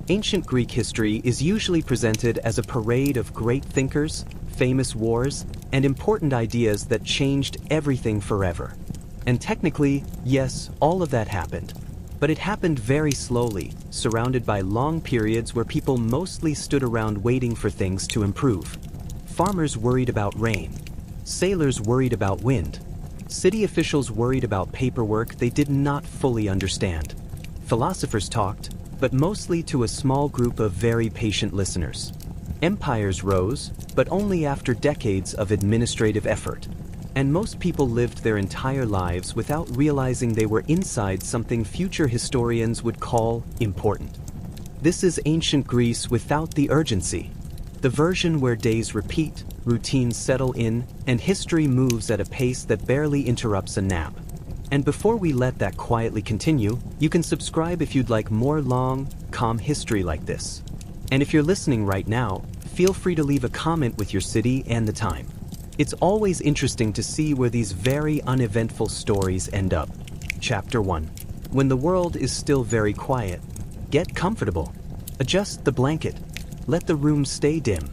Ancient Greek history is usually presented as a parade of great thinkers, famous wars, and important ideas that changed everything forever. And technically, yes, all of that happened. But it happened very slowly, surrounded by long periods where people mostly stood around waiting for things to improve. Farmers worried about rain. Sailors worried about wind. City officials worried about paperwork they did not fully understand. Philosophers talked, but mostly to a small group of very patient listeners. Empires rose, but only after decades of administrative effort. And most people lived their entire lives without realizing they were inside something future historians would call important. This is ancient Greece without the urgency. The version where days repeat, routines settle in, and history moves at a pace that barely interrupts a nap. And before we let that quietly continue, you can subscribe if you'd like more long, calm history like this. And if you're listening right now, feel free to leave a comment with your city and the time. It's always interesting to see where these very uneventful stories end up. Chapter 1. When the world is still very quiet, get comfortable. Adjust the blanket. Let the room stay dim.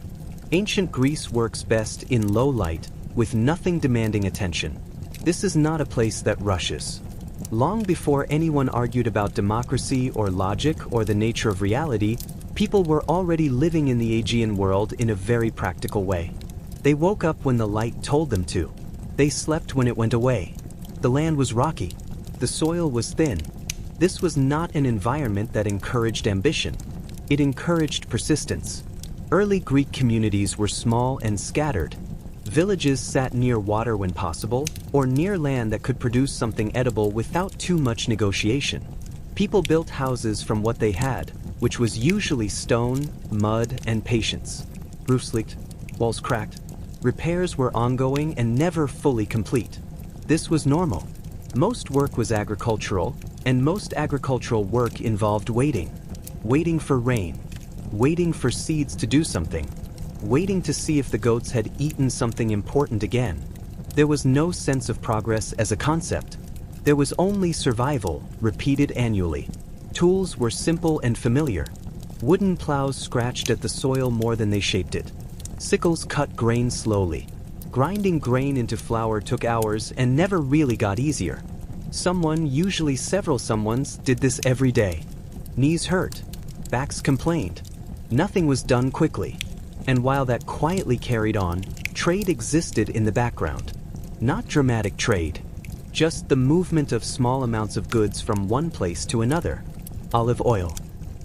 Ancient Greece works best in low light, with nothing demanding attention. This is not a place that rushes. Long before anyone argued about democracy or logic or the nature of reality, people were already living in the Aegean world in a very practical way. They woke up when the light told them to. They slept when it went away. The land was rocky. The soil was thin. This was not an environment that encouraged ambition. It encouraged persistence. Early Greek communities were small and scattered. Villages sat near water when possible, or near land that could produce something edible without too much negotiation. People built houses from what they had, which was usually stone, mud, and patience. Roofs leaked, walls cracked. Repairs were ongoing and never fully complete. This was normal. Most work was agricultural, and most agricultural work involved waiting. Waiting for rain. Waiting for seeds to do something. Waiting to see if the goats had eaten something important again. There was no sense of progress as a concept. There was only survival, repeated annually. Tools were simple and familiar. Wooden plows scratched at the soil more than they shaped it. Sickles cut grain slowly. Grinding grain into flour took hours and never really got easier. Someone, usually several someones, did this every day. Knees hurt. Backs complained. Nothing was done quickly. And while that quietly carried on, trade existed in the background. Not dramatic trade. Just the movement of small amounts of goods from one place to another. Olive oil.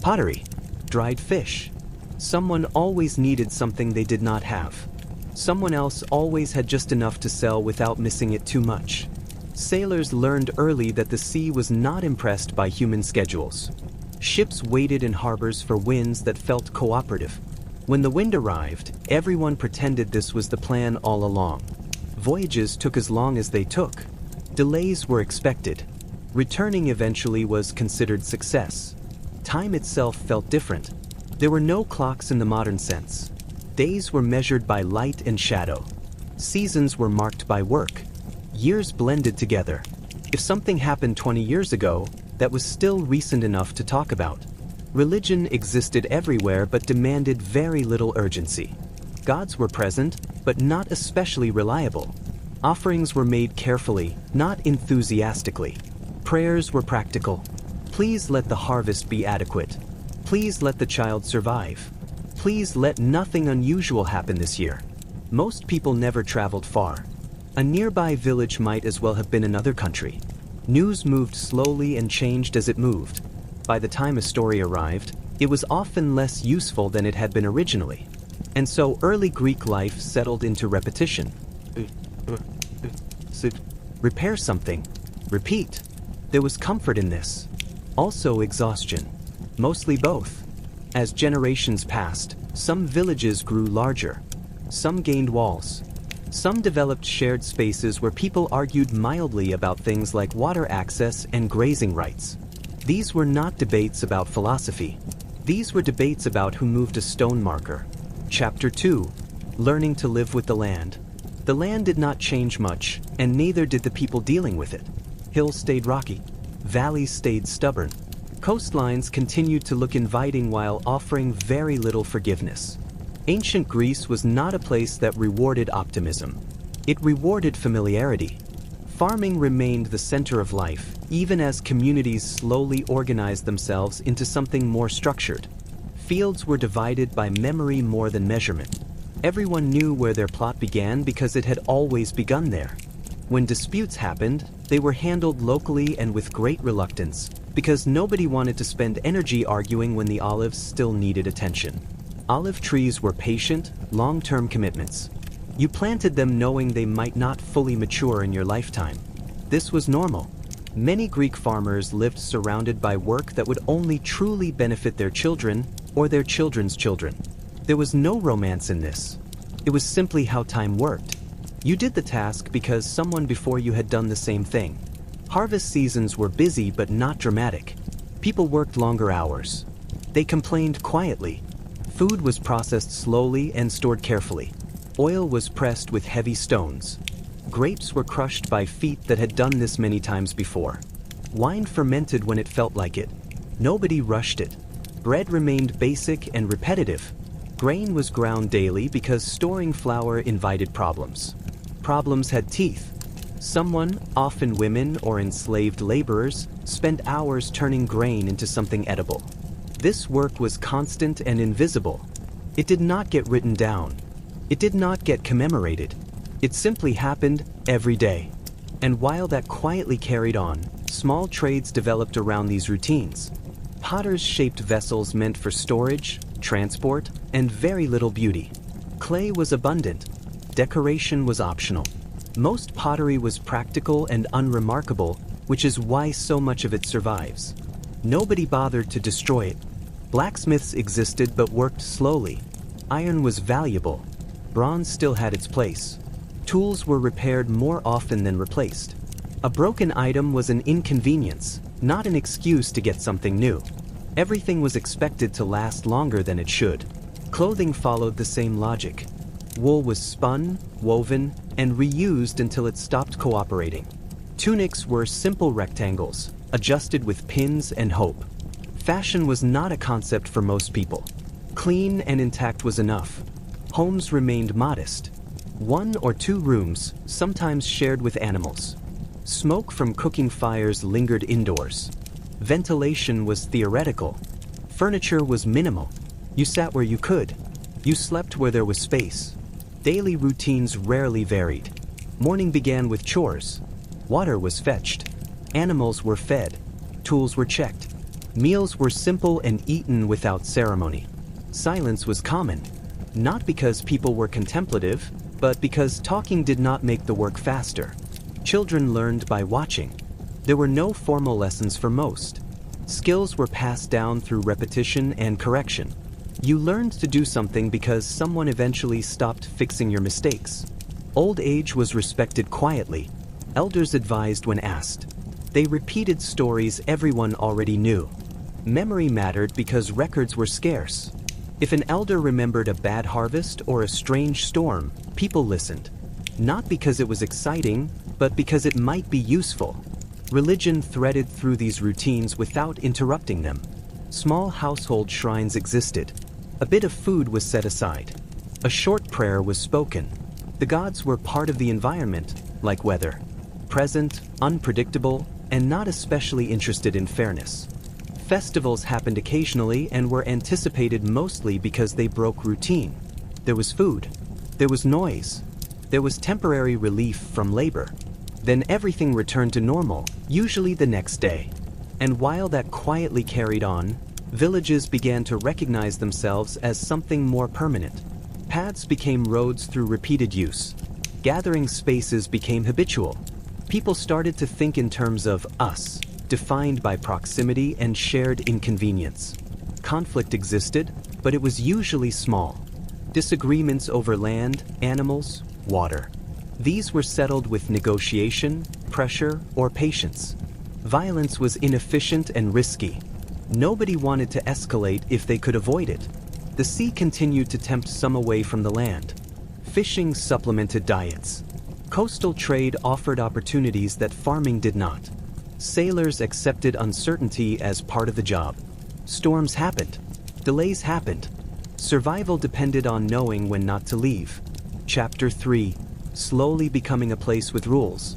Pottery. Dried fish. Someone always needed something they did not have. Someone else always had just enough to sell without missing it too much. Sailors learned early that the sea was not impressed by human schedules. Ships waited in harbors for winds that felt cooperative. When the wind arrived, everyone pretended this was the plan all along. Voyages took as long as they took. Delays were expected. Returning eventually was considered success. Time itself felt different. There were no clocks in the modern sense. Days were measured by light and shadow. Seasons were marked by work. Years blended together. If something happened 20 years ago, that was still recent enough to talk about. Religion existed everywhere but demanded very little urgency. Gods were present, but not especially reliable. Offerings were made carefully, not enthusiastically. Prayers were practical. Please let the harvest be adequate. Please let the child survive. Please let nothing unusual happen this year. Most people never traveled far. A nearby village might as well have been another country. News moved slowly and changed as it moved. By the time a story arrived, it was often less useful than it had been originally. And so early Greek life settled into repetition. Repair something. Repeat. There was comfort in this. Also exhaustion. Mostly both. As generations passed, some villages grew larger. Some gained walls. Some developed shared spaces where people argued mildly about things like water access and grazing rights. These were not debates about philosophy. These were debates about who moved a stone marker. Chapter 2. Learning to live with the land. The land did not change much, and neither did the people dealing with it. Hills stayed rocky. Valleys stayed stubborn. Coastlines continued to look inviting while offering very little forgiveness. Ancient Greece was not a place that rewarded optimism. It rewarded familiarity. Farming remained the center of life, even as communities slowly organized themselves into something more structured. Fields were divided by memory more than measurement. Everyone knew where their plot began because it had always begun there. When disputes happened, they were handled locally and with great reluctance, because nobody wanted to spend energy arguing when the olives still needed attention. Olive trees were patient, long-term commitments. You planted them knowing they might not fully mature in your lifetime. This was normal. Many Greek farmers lived surrounded by work that would only truly benefit their children or their children's children. There was no romance in this. It was simply how time worked. You did the task because someone before you had done the same thing. Harvest seasons were busy but not dramatic. People worked longer hours. They complained quietly. Food was processed slowly and stored carefully. Oil was pressed with heavy stones. Grapes were crushed by feet that had done this many times before. Wine fermented when it felt like it. Nobody rushed it. Bread remained basic and repetitive. Grain was ground daily because storing flour invited problems. Problems had teeth. Someone, often women or enslaved laborers, spent hours turning grain into something edible. This work was constant and invisible. It did not get written down. It did not get commemorated. It simply happened every day. And while that quietly carried on, small trades developed around these routines. Potters shaped vessels meant for storage, transport, and very little beauty. Clay was abundant. Decoration was optional. Most pottery was practical and unremarkable, which is why so much of it survives. Nobody bothered to destroy it. Blacksmiths existed but worked slowly. Iron was valuable. Bronze still had its place. Tools were repaired more often than replaced. A broken item was an inconvenience, not an excuse to get something new. Everything was expected to last longer than it should. Clothing followed the same logic. Wool was spun, woven, and reused until it stopped cooperating. Tunics were simple rectangles, adjusted with pins and hope. Fashion was not a concept for most people. Clean and intact was enough. Homes remained modest. 1 or 2 rooms, sometimes shared with animals. Smoke from cooking fires lingered indoors. Ventilation was theoretical. Furniture was minimal. You sat where you could. You slept where there was space. Daily routines rarely varied. Morning began with chores. Water was fetched. Animals were fed. Tools were checked. Meals were simple and eaten without ceremony. Silence was common. Not because people were contemplative, but because talking did not make the work faster. Children learned by watching. There were no formal lessons for most. Skills were passed down through repetition and correction. You learned to do something because someone eventually stopped fixing your mistakes. Old age was respected quietly. Elders advised when asked. They repeated stories everyone already knew. Memory mattered because records were scarce. If an elder remembered a bad harvest or a strange storm, people listened. Not because it was exciting, but because it might be useful. Religion threaded through these routines without interrupting them. Small household shrines existed. A bit of food was set aside. A short prayer was spoken. The gods were part of the environment, like weather. Present, unpredictable, and not especially interested in fairness. Festivals happened occasionally and were anticipated mostly because they broke routine. There was food. There was noise. There was temporary relief from labor. Then everything returned to normal, usually the next day. And while that quietly carried on, villages began to recognize themselves as something more permanent. Paths became roads through repeated use. Gathering spaces became habitual. People started to think in terms of us, defined by proximity and shared inconvenience. Conflict existed, but it was usually small. Disagreements over land, animals, water. These were settled with negotiation, pressure, or patience. Violence was inefficient and risky. Nobody wanted to escalate if they could avoid it. The sea continued to tempt some away from the land. Fishing supplemented diets. Coastal trade offered opportunities that farming did not. Sailors accepted uncertainty as part of the job. Storms happened. Delays happened. Survival depended on knowing when not to leave. Chapter 3. Slowly becoming a place with rules.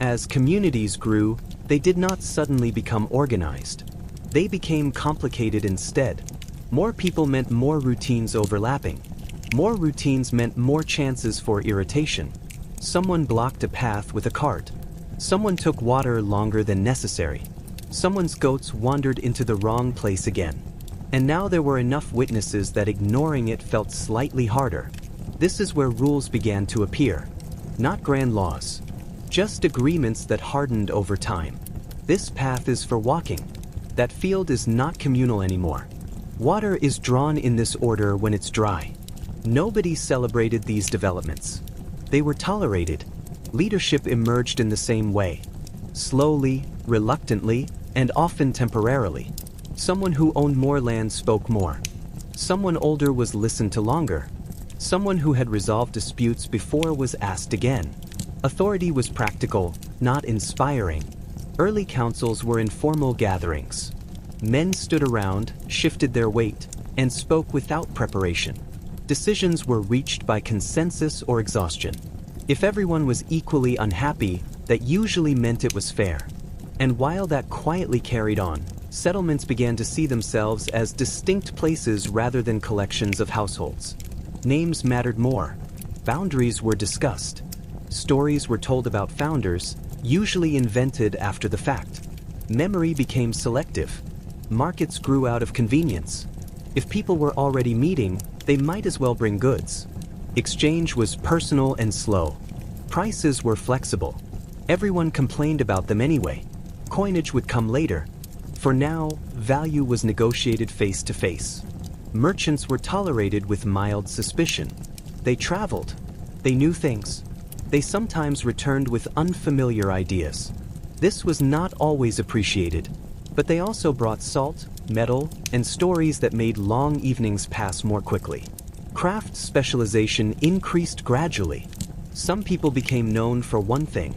As communities grew, they did not suddenly become organized. They became complicated instead. More people meant more routines overlapping. More routines meant more chances for irritation. Someone blocked a path with a cart. Someone took water longer than necessary. Someone's goats wandered into the wrong place again. And now there were enough witnesses that ignoring it felt slightly harder. This is where rules began to appear. Not grand laws. Just agreements that hardened over time. This path is for walking. That field is not communal anymore. Water is drawn in this order when it's dry. Nobody celebrated these developments. They were tolerated. Leadership emerged in the same way. Slowly, reluctantly, and often temporarily. Someone who owned more land spoke more. Someone older was listened to longer. Someone who had resolved disputes before was asked again. Authority was practical, not inspiring. Early councils were informal gatherings. Men stood around, shifted their weight, and spoke without preparation. Decisions were reached by consensus or exhaustion. If everyone was equally unhappy, that usually meant it was fair. And while that quietly carried on, settlements began to see themselves as distinct places rather than collections of households. Names mattered more. Boundaries were discussed. Stories were told about founders, usually invented after the fact. Memory became selective. Markets grew out of convenience. If people were already meeting, they might as well bring goods. Exchange was personal and slow. Prices were flexible. Everyone complained about them anyway. Coinage would come later. For now, value was negotiated face to face. Merchants were tolerated with mild suspicion. They traveled. They knew things. They sometimes returned with unfamiliar ideas. This was not always appreciated, but they also brought salt, metal, and stories that made long evenings pass more quickly. Craft specialization increased gradually. Some people became known for one thing: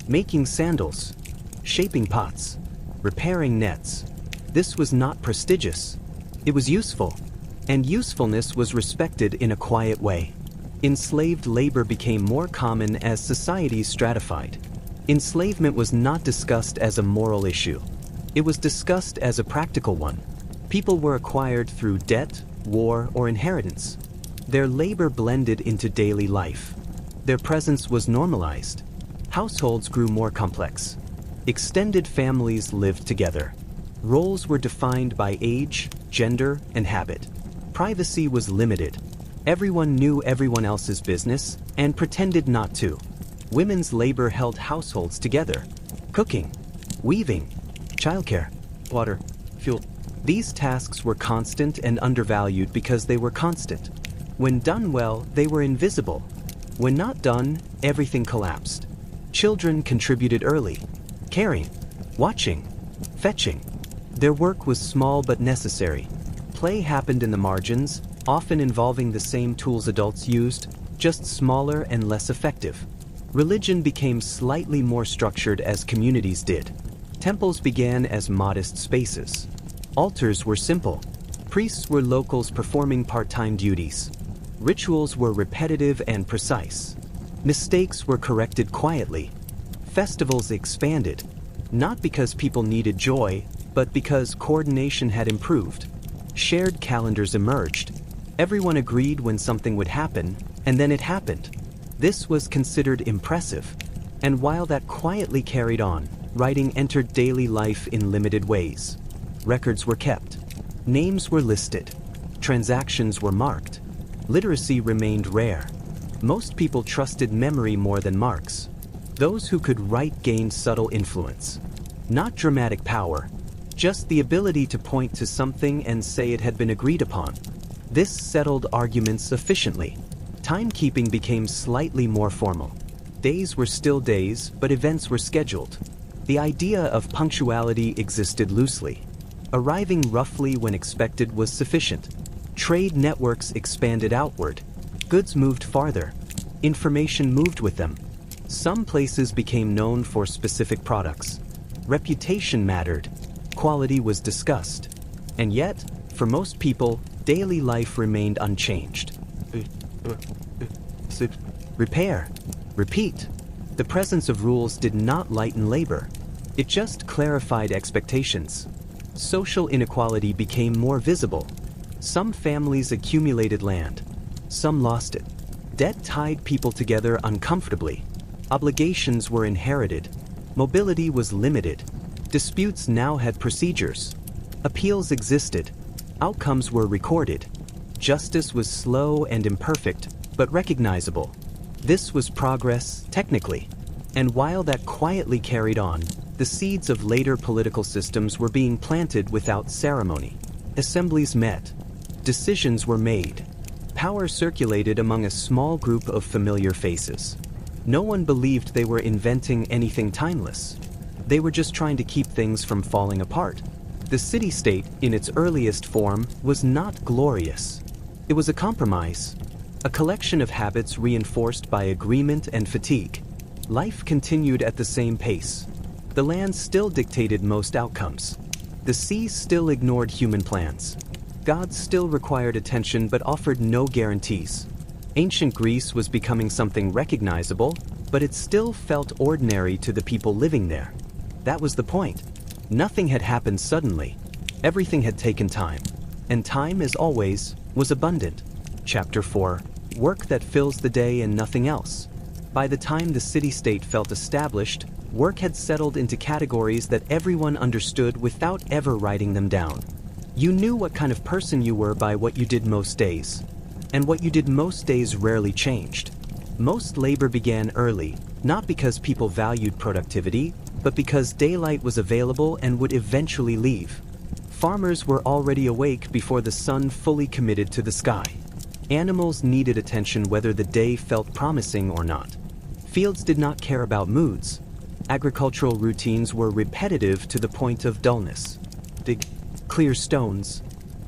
making sandals, shaping pots, repairing nets. This was not prestigious. It was useful, and usefulness was respected in a quiet way. Enslaved labor became more common as societies stratified. Enslavement was not discussed as a moral issue. It was discussed as a practical one. People were acquired through debt, war, or inheritance. Their labor blended into daily life. Their presence was normalized. Households grew more complex. Extended families lived together. Roles were defined by age, gender, and habit. Privacy was limited. Everyone knew everyone else's business and pretended not to. Women's labor held households together. Cooking, weaving, childcare, water, fuel. These tasks were constant and undervalued because they were constant. When done well, they were invisible. When not done, everything collapsed. Children contributed early. Caring, watching, fetching. Their work was small but necessary. Play happened in the margins, often involving the same tools adults used, just smaller and less effective. Religion became slightly more structured as communities did. Temples began as modest spaces. Altars were simple. Priests were locals performing part-time duties. Rituals were repetitive and precise. Mistakes were corrected quietly. Festivals expanded, not because people needed joy, but because coordination had improved. Shared calendars emerged. Everyone agreed when something would happen, and then it happened. This was considered impressive. And while that quietly carried on, writing entered daily life in limited ways. Records were kept. Names were listed. Transactions were marked. Literacy remained rare. Most people trusted memory more than marks. Those who could write gained subtle influence. Not dramatic power, just the ability to point to something and say it had been agreed upon. This settled arguments efficiently. Timekeeping became slightly more formal. Days were still days, but events were scheduled. The idea of punctuality existed loosely. Arriving roughly when expected was sufficient. Trade networks expanded outward. Goods moved farther. Information moved with them. Some places became known for specific products. Reputation mattered. Quality was discussed. And yet, for most people, daily life remained unchanged. Repair. Repeat. The presence of rules did not lighten labor. It just clarified expectations. Social inequality became more visible. Some families accumulated land. Some lost it. Debt tied people together uncomfortably. Obligations were inherited. Mobility was limited. Disputes now had procedures. Appeals existed. Outcomes were recorded. Justice was slow and imperfect, but recognizable. This was progress, technically. And while that quietly carried on, the seeds of later political systems were being planted without ceremony. Assemblies met. Decisions were made. Power circulated among a small group of familiar faces. No one believed they were inventing anything timeless. They were just trying to keep things from falling apart. The city-state, in its earliest form, was not glorious. It was a compromise, a collection of habits reinforced by agreement and fatigue. Life continued at the same pace. The land still dictated most outcomes. The sea still ignored human plans. Gods still required attention but offered no guarantees. Ancient Greece was becoming something recognizable, but it still felt ordinary to the people living there. That was the point. Nothing had happened suddenly. Everything had taken time. And time, as always, was abundant. Chapter 4. Work that fills the day and nothing else. By the time the city-state felt established, work had settled into categories that everyone understood without ever writing them down. You knew what kind of person you were by what you did most days. And what you did most days rarely changed. Most labor began early, not because people valued productivity, but because daylight was available and would eventually leave. Farmers were already awake before the sun fully committed to the sky. Animals needed attention whether the day felt promising or not. Fields did not care about moods. Agricultural routines were repetitive to the point of dullness. Dig, clear stones.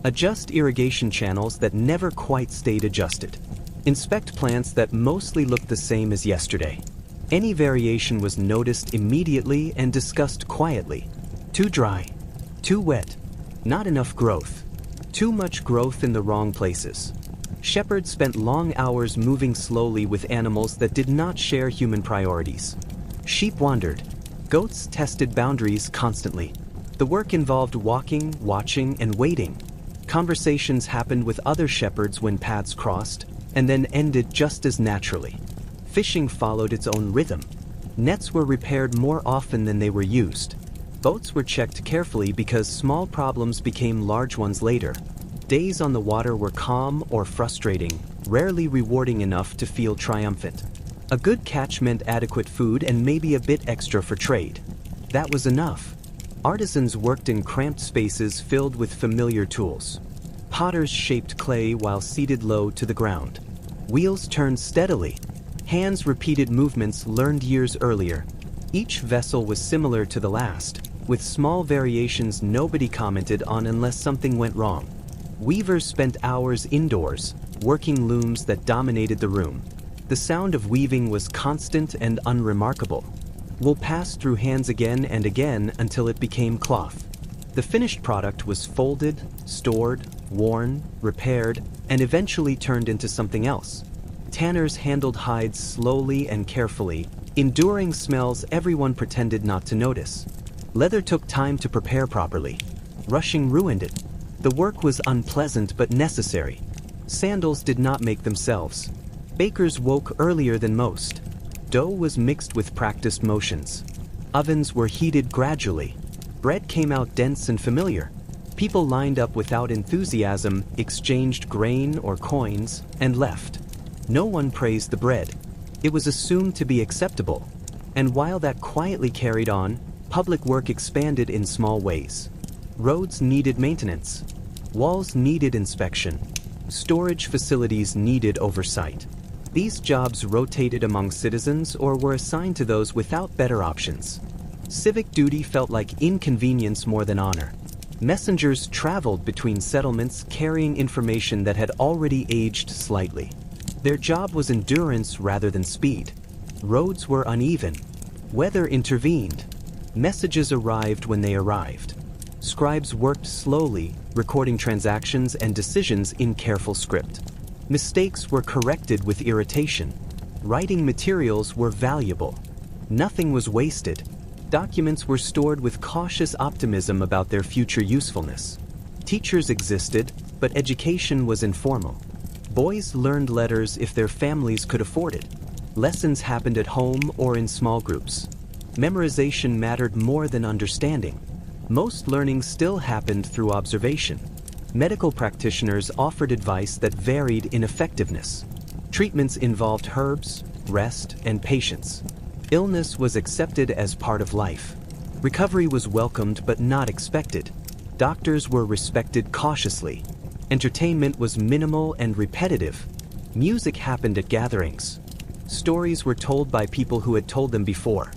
Adjust irrigation channels that never quite stayed adjusted. Inspect plants that mostly looked the same as yesterday. Any variation was noticed immediately and discussed quietly. Too dry. Too wet. Not enough growth. Too much growth in the wrong places. Shepherds spent long hours moving slowly with animals that did not share human priorities. Sheep wandered. Goats tested boundaries constantly. The work involved walking, watching, and waiting. Conversations happened with other shepherds when paths crossed, and then ended just as naturally. Fishing followed its own rhythm. Nets were repaired more often than they were used. Boats were checked carefully because small problems became large ones later. Days on the water were calm or frustrating, rarely rewarding enough to feel triumphant. A good catch meant adequate food and maybe a bit extra for trade. That was enough. Artisans worked in cramped spaces filled with familiar tools. Potters shaped clay while seated low to the ground. Wheels turned steadily. Hands repeated movements learned years earlier. Each vessel was similar to the last, with small variations nobody commented on unless something went wrong. Weavers spent hours indoors, working looms that dominated the room. The sound of weaving was constant and unremarkable. Wool passed through hands again and again until it became cloth. The finished product was folded, stored, worn, repaired, and eventually turned into something else. Tanners handled hides slowly and carefully, enduring smells everyone pretended not to notice. Leather took time to prepare properly. Rushing ruined it. The work was unpleasant but necessary. Sandals did not make themselves. Bakers woke earlier than most. Dough was mixed with practiced motions. Ovens were heated gradually. Bread came out dense and familiar. People lined up without enthusiasm, exchanged grain or coins, and left. No one praised the bread. It was assumed to be acceptable. And while that quietly carried on, public work expanded in small ways. Roads needed maintenance. Walls needed inspection. Storage facilities needed oversight. These jobs rotated among citizens or were assigned to those without better options. Civic duty felt like inconvenience more than honor. Messengers traveled between settlements carrying information that had already aged slightly. Their job was endurance rather than speed. Roads were uneven. Weather intervened. Messages arrived when they arrived. Scribes worked slowly, recording transactions and decisions in careful script. Mistakes were corrected with irritation. Writing materials were valuable. Nothing was wasted. Documents were stored with cautious optimism about their future usefulness. Teachers existed, but education was informal. Boys learned letters if their families could afford it. Lessons happened at home or in small groups. Memorization mattered more than understanding. Most learning still happened through observation. Medical practitioners offered advice that varied in effectiveness. Treatments involved herbs, rest, and patience. Illness was accepted as part of life. Recovery was welcomed but not expected. Doctors were respected cautiously. Entertainment was minimal and repetitive. Music happened at gatherings. Stories were told by people who had told them before.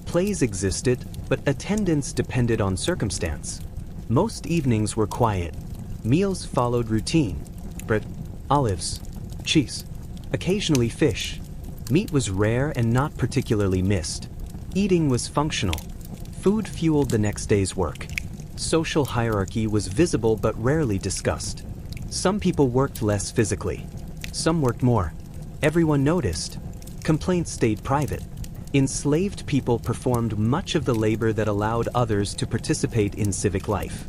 Plays existed, but attendance depended on circumstance. Most evenings were quiet. Meals followed routine. Bread, olives, cheese, occasionally fish. Meat was rare and not particularly missed. Eating was functional. Food fueled the next day's work. Social hierarchy was visible but rarely discussed. Some people worked less physically. Some worked more. Everyone noticed. Complaints stayed private. Enslaved people performed much of the labor that allowed others to participate in civic life.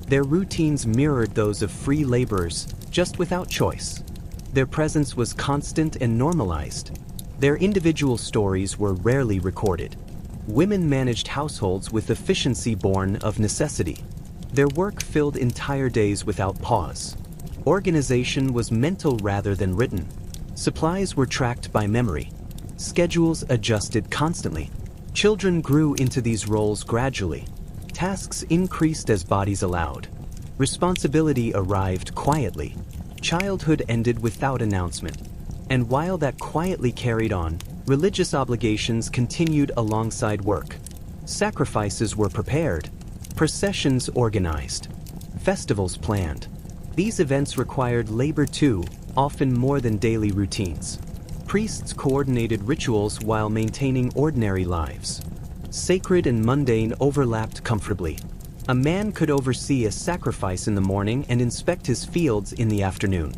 Their routines mirrored those of free laborers, just without choice. Their presence was constant and normalized. Their individual stories were rarely recorded. Women managed households with efficiency born of necessity. Their work filled entire days without pause. Organization was mental rather than written. Supplies were tracked by memory. Schedules adjusted constantly. Children grew into these roles gradually. Tasks increased as bodies allowed. Responsibility arrived quietly. Childhood ended without announcement. And while that quietly carried on, religious obligations continued alongside work. Sacrifices were prepared. Processions organized. Festivals planned. These events required labor too, often more than daily routines. Priests coordinated rituals while maintaining ordinary lives. Sacred and mundane overlapped comfortably. A man could oversee a sacrifice in the morning and inspect his fields in the afternoon.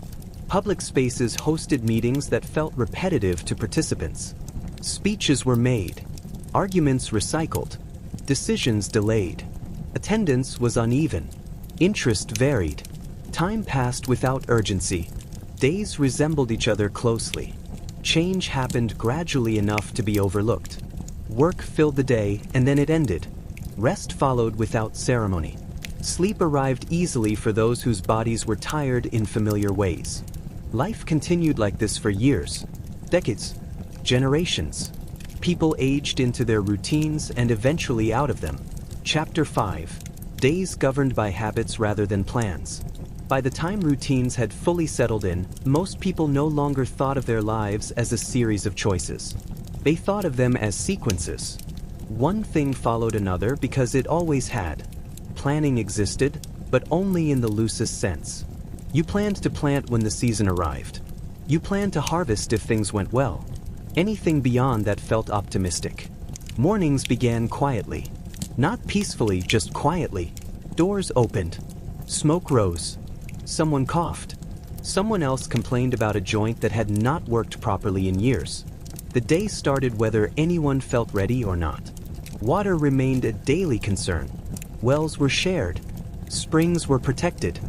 Public spaces hosted meetings that felt repetitive to participants. Speeches were made. Arguments recycled. Decisions delayed. Attendance was uneven. Interest varied. Time passed without urgency. Days resembled each other closely. Change happened gradually enough to be overlooked. Work filled the day and then it ended. Rest followed without ceremony. Sleep arrived easily for those whose bodies were tired in familiar ways. Life continued like this for years, decades, generations. People aged into their routines and eventually out of them. Chapter 5. Days governed by habits rather than plans. By the time routines had fully settled in, most people no longer thought of their lives as a series of choices. They thought of them as sequences. One thing followed another because it always had. Planning existed, but only in the loosest sense. You planned to plant when the season arrived. You planned to harvest if things went well. Anything beyond that felt optimistic. Mornings began quietly. Not peacefully, just quietly. Doors opened. Smoke rose. Someone coughed. Someone else complained about a joint that had not worked properly in years. The day started whether anyone felt ready or not. Water remained a daily concern. Wells were shared. Springs were protected.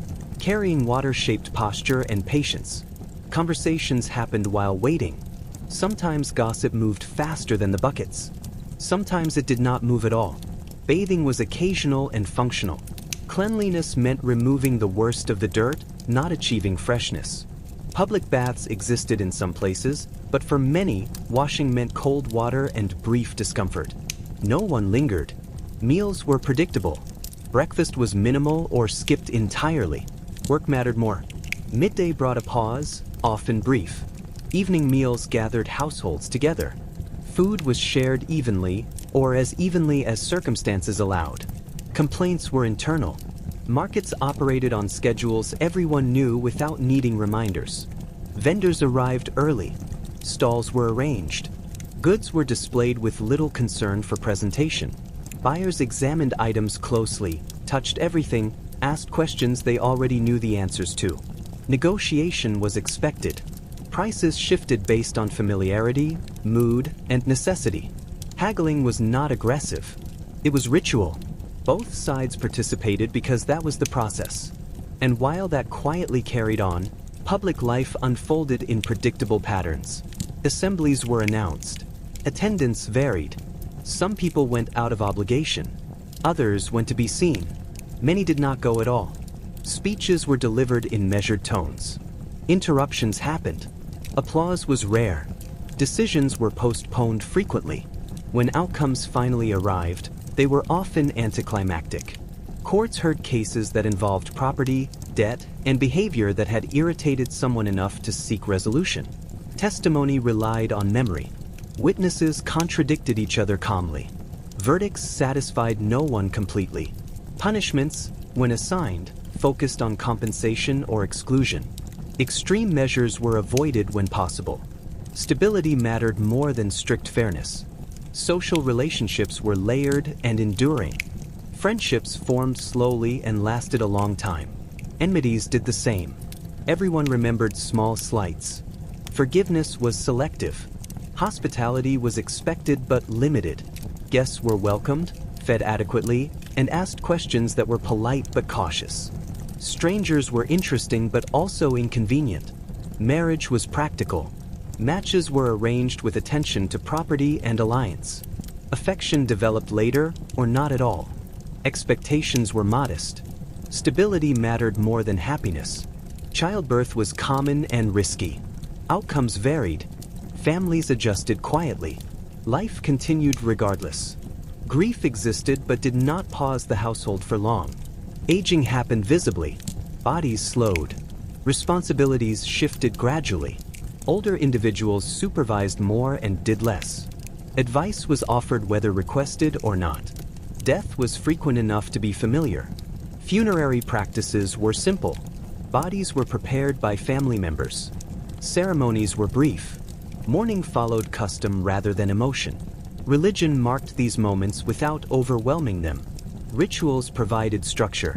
Carrying water shaped posture and patience. Conversations happened while waiting. Sometimes gossip moved faster than the buckets. Sometimes it did not move at all. Bathing was occasional and functional. Cleanliness meant removing the worst of the dirt, not achieving freshness. Public baths existed in some places, but for many, washing meant cold water and brief discomfort. No one lingered. Meals were predictable. Breakfast was minimal or skipped entirely. Work mattered more. Midday brought a pause, often brief. Evening meals gathered households together. Food was shared evenly, or as evenly as circumstances allowed. Complaints were internal. Markets operated on schedules everyone knew without needing reminders. Vendors arrived early. Stalls were arranged. Goods were displayed with little concern for presentation. Buyers examined items closely, touched everything, asked questions they already knew the answers to. Negotiation was expected. Prices shifted based on familiarity, mood, and necessity. Haggling was not aggressive. It was ritual. Both sides participated because that was the process. And while that quietly carried on, public life unfolded in predictable patterns. Assemblies were announced. Attendance varied. Some people went out of obligation. Others went to be seen. Many did not go at all. Speeches were delivered in measured tones. Interruptions happened. Applause was rare. Decisions were postponed frequently. When outcomes finally arrived, they were often anticlimactic. Courts heard cases that involved property, debt, and behavior that had irritated someone enough to seek resolution. Testimony relied on memory. Witnesses contradicted each other calmly. Verdicts satisfied no one completely. Punishments, when assigned, focused on compensation or exclusion. Extreme measures were avoided when possible. Stability mattered more than strict fairness. Social relationships were layered and enduring. Friendships formed slowly and lasted a long time. Enmities did the same. Everyone remembered small slights. Forgiveness was selective. Hospitality was expected but limited. Guests were welcomed, fed adequately, and asked questions that were polite but cautious. Strangers were interesting but also inconvenient. Marriage was practical. Matches were arranged with attention to property and alliance. Affection developed later or not at all. Expectations were modest. Stability mattered more than happiness. Childbirth was common and risky. Outcomes varied. Families adjusted quietly. Life continued regardless. Grief existed but did not pause the household for long. Aging happened visibly. Bodies slowed. Responsibilities shifted gradually. Older individuals supervised more and did less. Advice was offered whether requested or not. Death was frequent enough to be familiar. Funerary practices were simple. Bodies were prepared by family members. Ceremonies were brief. Mourning followed custom rather than emotion. Religion marked these moments without overwhelming them. Rituals provided structure.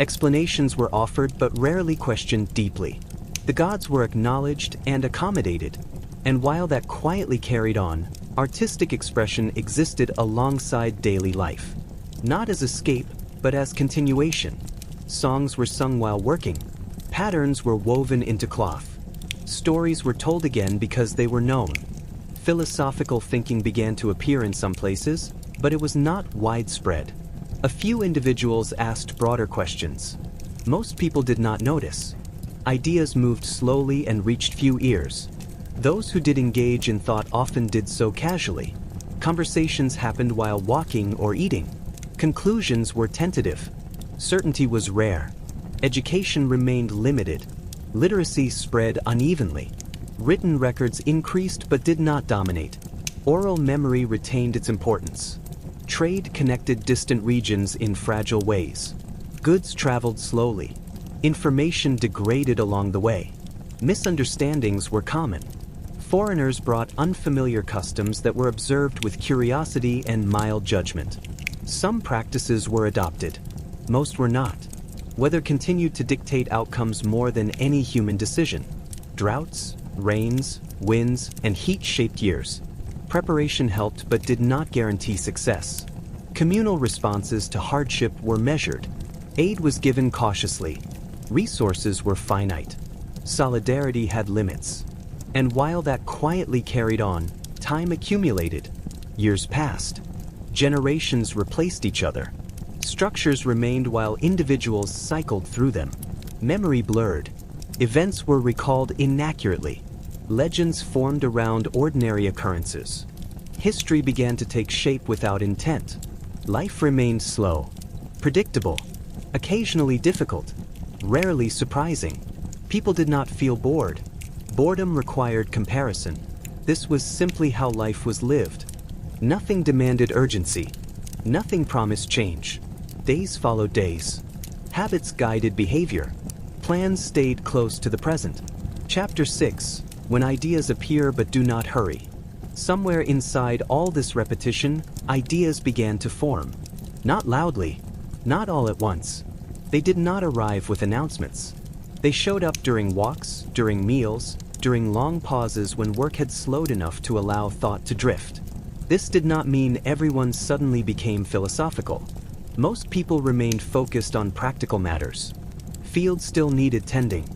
Explanations were offered but rarely questioned deeply. The gods were acknowledged and accommodated. And while that quietly carried on, artistic expression existed alongside daily life. Not as escape, but as continuation. Songs were sung while working. Patterns were woven into cloth. Stories were told again because they were known. Philosophical thinking began to appear in some places, but it was not widespread. A few individuals asked broader questions. Most people did not notice. Ideas moved slowly and reached few ears. Those who did engage in thought often did so casually. Conversations happened while walking or eating. Conclusions were tentative. Certainty was rare. Education remained limited. Literacy spread unevenly. Written records increased but did not dominate. Oral memory retained its importance. Trade connected distant regions in fragile ways. Goods traveled slowly. Information degraded along the way. Misunderstandings were common. Foreigners brought unfamiliar customs that were observed with curiosity and mild judgment. Some practices were adopted. Most were not. Weather continued to dictate outcomes more than any human decision. Droughts, rains, winds, and heat shaped years. Preparation helped but did not guarantee success. Communal responses to hardship were measured. Aid was given cautiously. Resources were finite. Solidarity had limits. And while that quietly carried on, time accumulated. Years passed. Generations replaced each other. Structures remained while individuals cycled through them. Memory blurred. Events were recalled inaccurately. Legends formed around ordinary occurrences. History began to take shape without intent. Life remained slow, predictable, occasionally difficult, rarely surprising. People did not feel bored. Boredom required comparison. This was simply how life was lived. Nothing demanded urgency. Nothing promised change. Days followed days. Habits guided behavior. Plans stayed close to the present. Chapter 6, When Ideas Appear But Do Not Hurry. Somewhere inside all this repetition, ideas began to form. Not loudly, not all at once. They did not arrive with announcements. They showed up during walks, during meals, during long pauses when work had slowed enough to allow thought to drift. This did not mean everyone suddenly became philosophical. Most people remained focused on practical matters. Fields still needed tending.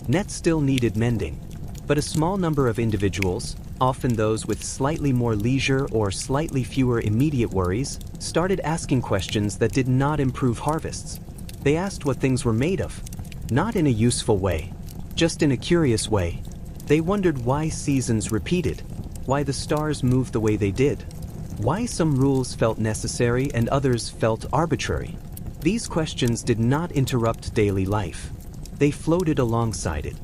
Nets still needed mending. But a small number of individuals, often those with slightly more leisure or slightly fewer immediate worries, started asking questions that did not improve harvests. They asked what things were made of. Not in a useful way, just in a curious way. They wondered why seasons repeated, why the stars moved the way they did, why some rules felt necessary and others felt arbitrary. These questions did not interrupt daily life. They floated alongside it.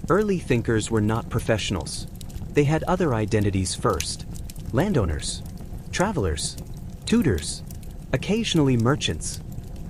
Early thinkers were not professionals. They had other identities first. Landowners, travelers, tutors, occasionally merchants.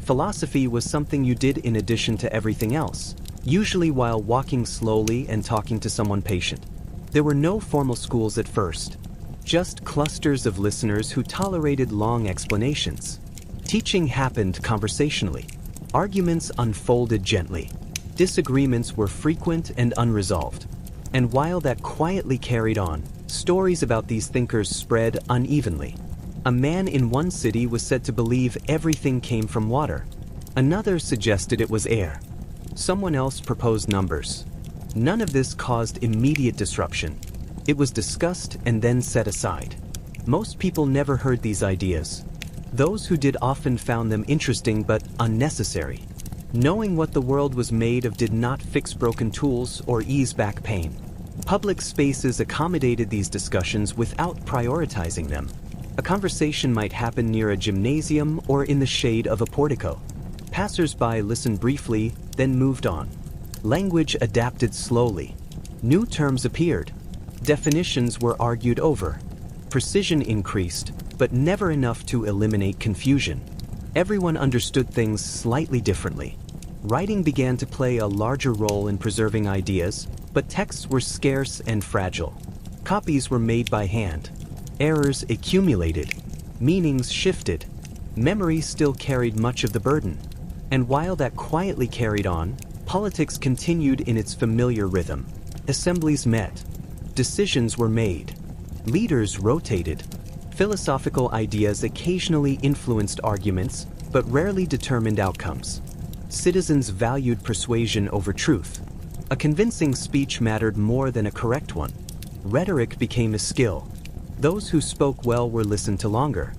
Philosophy was something you did in addition to everything else, usually while walking slowly and talking to someone patient. There were no formal schools at first, just clusters of listeners who tolerated long explanations. Teaching happened conversationally. Arguments unfolded gently. Disagreements were frequent and unresolved. And while that quietly carried on, stories about these thinkers spread unevenly. A man in one city was said to believe everything came from water. Another suggested it was air. Someone else proposed numbers. None of this caused immediate disruption. It was discussed and then set aside. Most people never heard these ideas. Those who did often found them interesting but unnecessary. Knowing what the world was made of did not fix broken tools or ease back pain. Public spaces accommodated these discussions without prioritizing them. A conversation might happen near a gymnasium or in the shade of a portico. Passers-by listened briefly, then moved on. Language adapted slowly. New terms appeared. Definitions were argued over. Precision increased, but never enough to eliminate confusion. Everyone understood things slightly differently. Writing began to play a larger role in preserving ideas, but texts were scarce and fragile. Copies were made by hand. Errors accumulated. Meanings shifted. Memory still carried much of the burden. And while that quietly carried on, politics continued in its familiar rhythm. Assemblies met. Decisions were made. Leaders rotated. Philosophical ideas occasionally influenced arguments, but rarely determined outcomes. Citizens valued persuasion over truth. A convincing speech mattered more than a correct one. Rhetoric became a skill. Those who spoke well were listened to longer.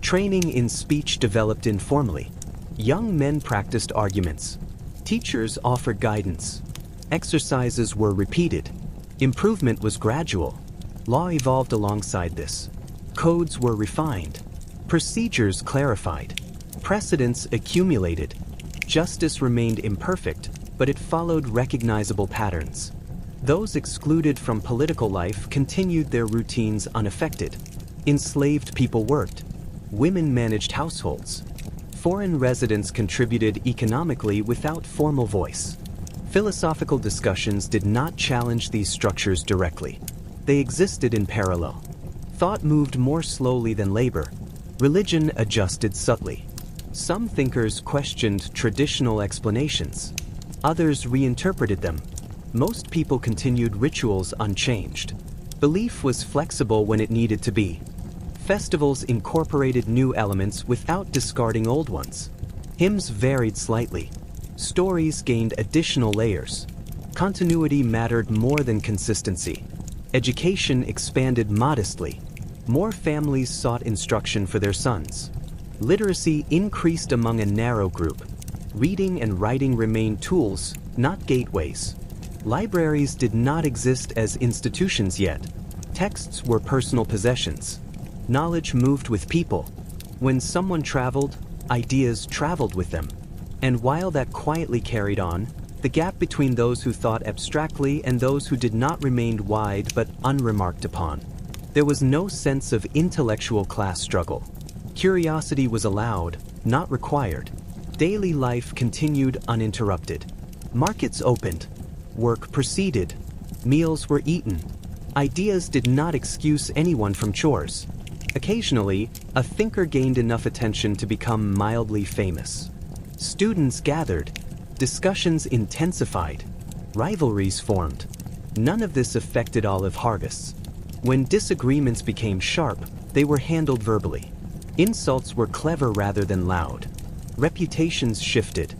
Training in speech developed informally. Young men practiced arguments. Teachers offered guidance. Exercises were repeated. Improvement was gradual. Law evolved alongside this. Codes were refined. Procedures clarified. Precedents accumulated. Justice remained imperfect, but it followed recognizable patterns. Those excluded from political life continued their routines unaffected. Enslaved people worked. Women managed households. Foreign residents contributed economically without formal voice. Philosophical discussions did not challenge these structures directly. They existed in parallel. Thought moved more slowly than labor. Religion adjusted subtly. Some thinkers questioned traditional explanations. Others reinterpreted them. Most people continued rituals unchanged. Belief was flexible when it needed to be. Festivals incorporated new elements without discarding old ones. Hymns varied slightly. Stories gained additional layers. Continuity mattered more than consistency. Education expanded modestly. More families sought instruction for their sons. Literacy increased among a narrow group. Reading and writing remained tools, not gateways. Libraries did not exist as institutions yet. Texts were personal possessions. Knowledge moved with people. When someone traveled, ideas traveled with them. And while that quietly carried on, the gap between those who thought abstractly and those who did not remained wide but unremarked upon. There was no sense of intellectual class struggle. Curiosity was allowed, not required. Daily life continued uninterrupted. Markets opened. Work proceeded. Meals were eaten. Ideas did not excuse anyone from chores. Occasionally, a thinker gained enough attention to become mildly famous. Students gathered, discussions intensified, rivalries formed. None of this affected Olive Harvest. When disagreements became sharp, they were handled verbally. Insults were clever rather than loud. Reputations shifted.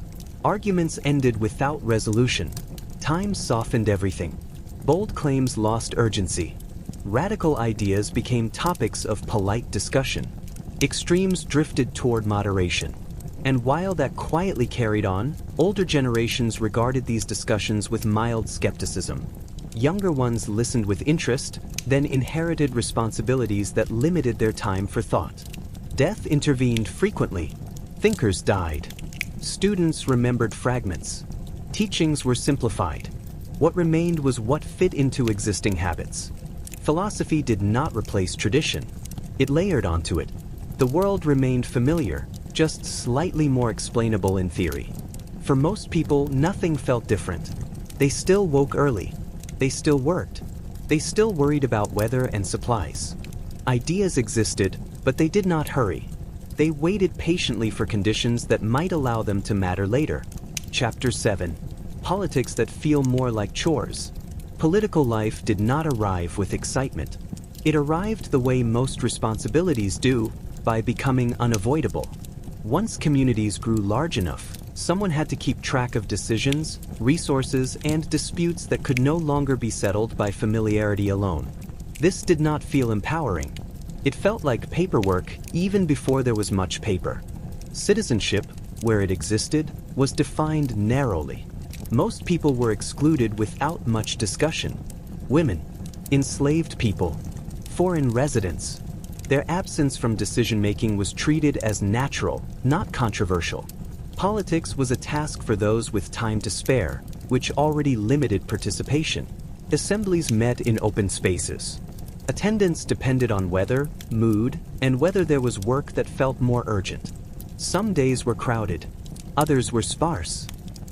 Arguments ended without resolution. Time softened everything. Bold claims lost urgency. Radical ideas became topics of polite discussion. Extremes drifted toward moderation. And while that quietly carried on, older generations regarded these discussions with mild skepticism. Younger ones listened with interest, then inherited responsibilities that limited their time for thought. Death intervened frequently. Thinkers died. Students remembered fragments. Teachings were simplified. What remained was what fit into existing habits. Philosophy did not replace tradition. It layered onto it. The world remained familiar, just slightly more explainable in theory. For most people, nothing felt different. They still woke early. They still worked. They still worried about weather and supplies. Ideas existed, but they did not hurry. They waited patiently for conditions that might allow them to matter later. Chapter 7. Politics that feel more like chores. Political life did not arrive with excitement. It arrived the way most responsibilities do, by becoming unavoidable. Once communities grew large enough, someone had to keep track of decisions, resources, and disputes that could no longer be settled by familiarity alone. This did not feel empowering. It felt like paperwork even before there was much paper. Citizenship, where it existed, was defined narrowly. Most people were excluded without much discussion. Women, enslaved people, foreign residents. Their absence from decision-making was treated as natural, not controversial. Politics was a task for those with time to spare, which already limited participation. Assemblies met in open spaces. Attendance depended on weather, mood, and whether there was work that felt more urgent. Some days were crowded. Others were sparse.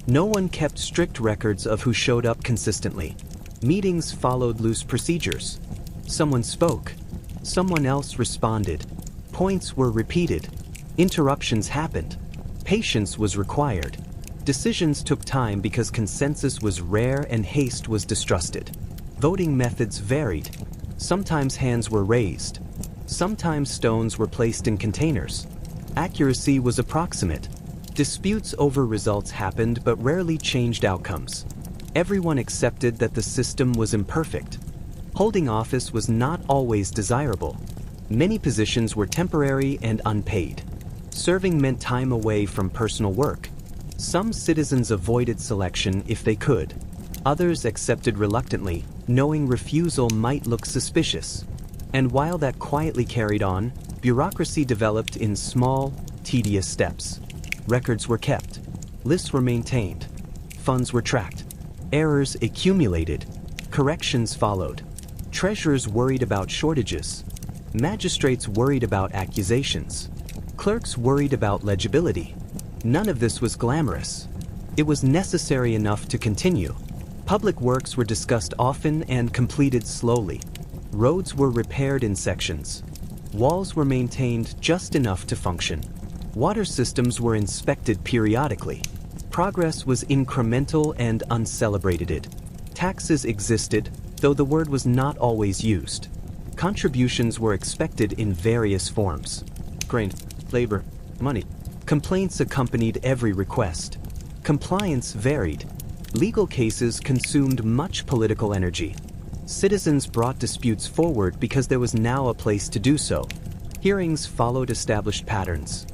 No one kept strict records of who showed up consistently. Meetings followed loose procedures. Someone spoke. Someone else responded. Points were repeated. Interruptions happened. Patience was required. Decisions took time because consensus was rare and haste was distrusted. Voting methods varied. Sometimes hands were raised. Sometimes stones were placed in containers. Accuracy was approximate. Disputes over results happened but rarely changed outcomes. Everyone accepted that the system was imperfect. Holding office was not always desirable. Many positions were temporary and unpaid. Serving meant time away from personal work. Some citizens avoided selection if they could. Others accepted reluctantly, knowing refusal might look suspicious. And while that quietly carried on, bureaucracy developed in small, tedious steps. Records were kept. Lists were maintained. Funds were tracked. Errors accumulated. Corrections followed. Treasurers worried about shortages. Magistrates worried about accusations. Clerks worried about legibility. None of this was glamorous. It was necessary enough to continue. Public works were discussed often and completed slowly. Roads were repaired in sections. Walls were maintained just enough to function. Water systems were inspected periodically. Progress was incremental and uncelebrated. Taxes existed, though the word was not always used. Contributions were expected in various forms. Grain, labor, money. Complaints accompanied every request. Compliance varied. Legal cases consumed much political energy. Citizens brought disputes forward because there was now a place to do so. Hearings followed established patterns.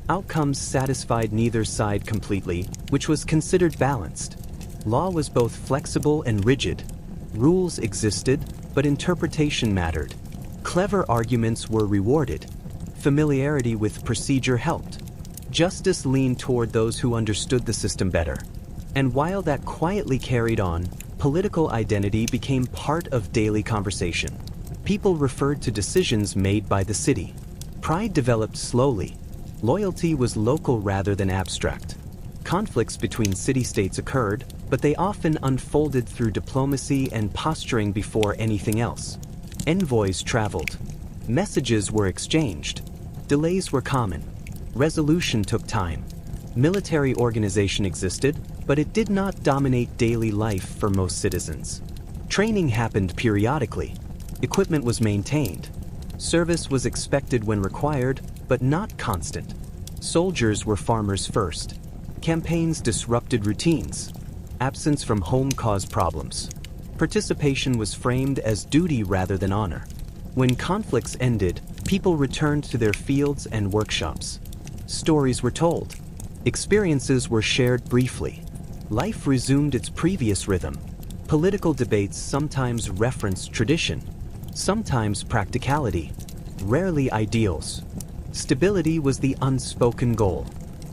Outcomes satisfied neither side completely, which was considered balanced. Law was both flexible and rigid. Rules existed, but interpretation mattered. Clever arguments were rewarded. Familiarity with procedure helped. Justice leaned toward those who understood the system better. And while that quietly carried on, political identity became part of daily conversation. People referred to decisions made by the city. Pride developed slowly. Loyalty was local rather than abstract. Conflicts between city-states occurred, but they often unfolded through diplomacy and posturing before anything else. Envoys traveled. Messages were exchanged. Delays were common. Resolution took time. Military organization existed, but it did not dominate daily life for most citizens. Training happened periodically. Equipment was maintained. Service was expected when required, but not constant. Soldiers were farmers first. Campaigns disrupted routines. Absence from home caused problems. Participation was framed as duty rather than honor. When conflicts ended, people returned to their fields and workshops. Stories were told. Experiences were shared briefly. Life resumed its previous rhythm. Political debates sometimes referenced tradition, sometimes practicality, rarely ideals. Stability was the unspoken goal.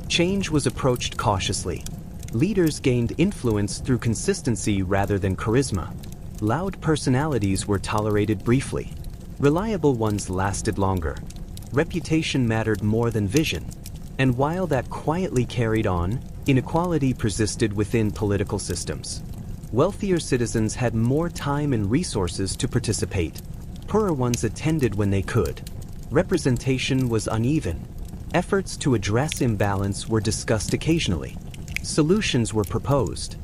Change was approached cautiously. Leaders gained influence through consistency rather than charisma. Loud personalities were tolerated briefly. Reliable ones lasted longer. Reputation mattered more than vision. And while that quietly carried on, inequality persisted within political systems. Wealthier citizens had more time and resources to participate. Poorer ones attended when they could. Representation was uneven. Efforts to address imbalance were discussed occasionally. Solutions were proposed.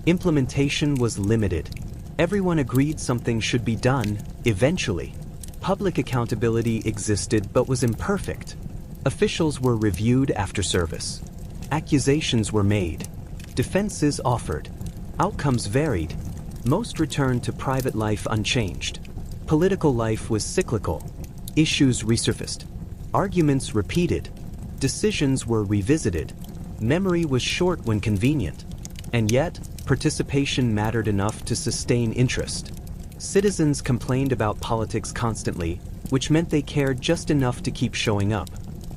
Implementation was limited. Everyone agreed something should be done, eventually. Public accountability existed but was imperfect. Officials were reviewed after service. Accusations were made. Defenses offered. Outcomes varied. Most returned to private life unchanged. Political life was cyclical. Issues resurfaced. Arguments repeated. Decisions were revisited. Memory was short when convenient. And yet, participation mattered enough to sustain interest. Citizens complained about politics constantly, which meant they cared just enough to keep showing up.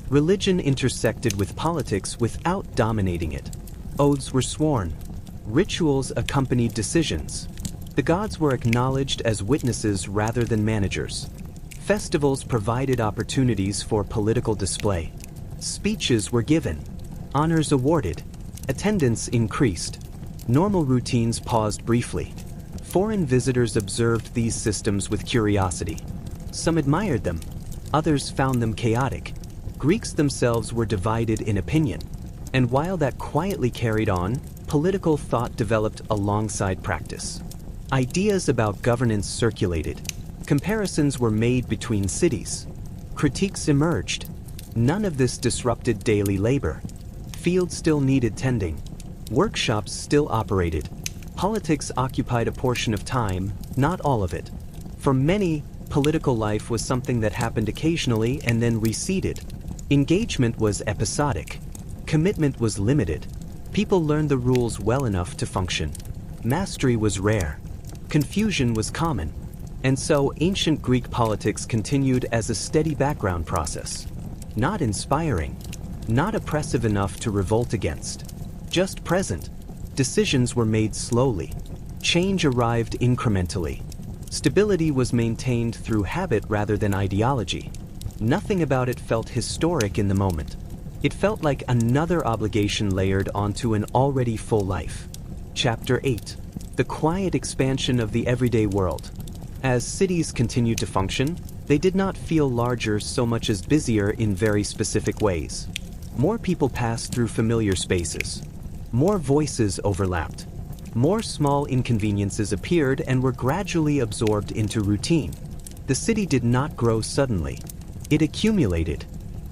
Religion intersected with politics without dominating it. Oaths were sworn. Rituals accompanied decisions. The gods were acknowledged as witnesses rather than managers. Festivals provided opportunities for political display. Speeches were given. Honors awarded. Attendance increased. Normal routines paused briefly. Foreign visitors observed these systems with curiosity. Some admired them. Others found them chaotic. Greeks themselves were divided in opinion. And while that quietly carried on, political thought developed alongside practice. Ideas about governance circulated. Comparisons were made between cities. Critiques emerged. None of this disrupted daily labor. Fields still needed tending. Workshops still operated. Politics occupied a portion of time, not all of it. For many, political life was something that happened occasionally and then receded. Engagement was episodic. Commitment was limited. People learned the rules well enough to function. Mastery was rare. Confusion was common. And so ancient Greek politics continued as a steady background process. Not inspiring. Not oppressive enough to revolt against. Just present. Decisions were made slowly. Change arrived incrementally. Stability was maintained through habit rather than ideology. Nothing about it felt historic in the moment. It felt like another obligation layered onto an already full life. Chapter 8. The quiet expansion of the everyday world. As cities continued to function, they did not feel larger so much as busier in very specific ways. More people passed through familiar spaces. More voices overlapped. More small inconveniences appeared and were gradually absorbed into routine. The city did not grow suddenly. It accumulated.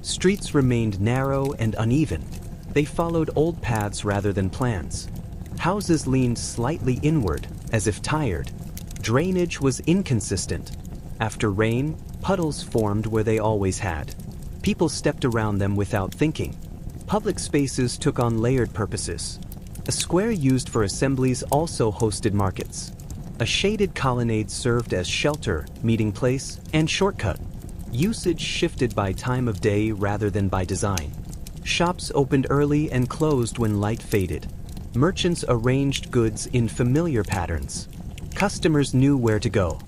Streets remained narrow and uneven. They followed old paths rather than plans. Houses leaned slightly inward, as if tired. Drainage was inconsistent. After rain, puddles formed where they always had. People stepped around them without thinking. Public spaces took on layered purposes. A square used for assemblies also hosted markets. A shaded colonnade served as shelter, meeting place, and shortcut. Usage shifted by time of day rather than by design. Shops opened early and closed when light faded. Merchants arranged goods in familiar patterns. Customers knew where to go.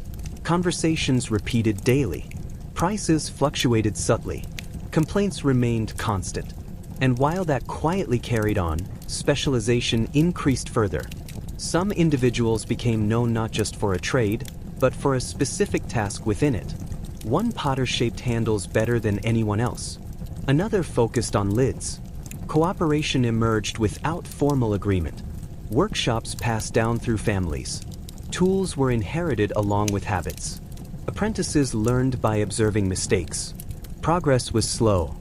Conversations repeated daily. Prices fluctuated subtly. Complaints remained constant. And while that quietly carried on, specialization increased further. Some individuals became known not just for a trade, but for a specific task within it. One potter shaped handles better than anyone else. Another focused on lids. Cooperation emerged without formal agreement. Workshops passed down through families. Tools were inherited along with habits. Apprentices learned by observing mistakes. Progress was slow.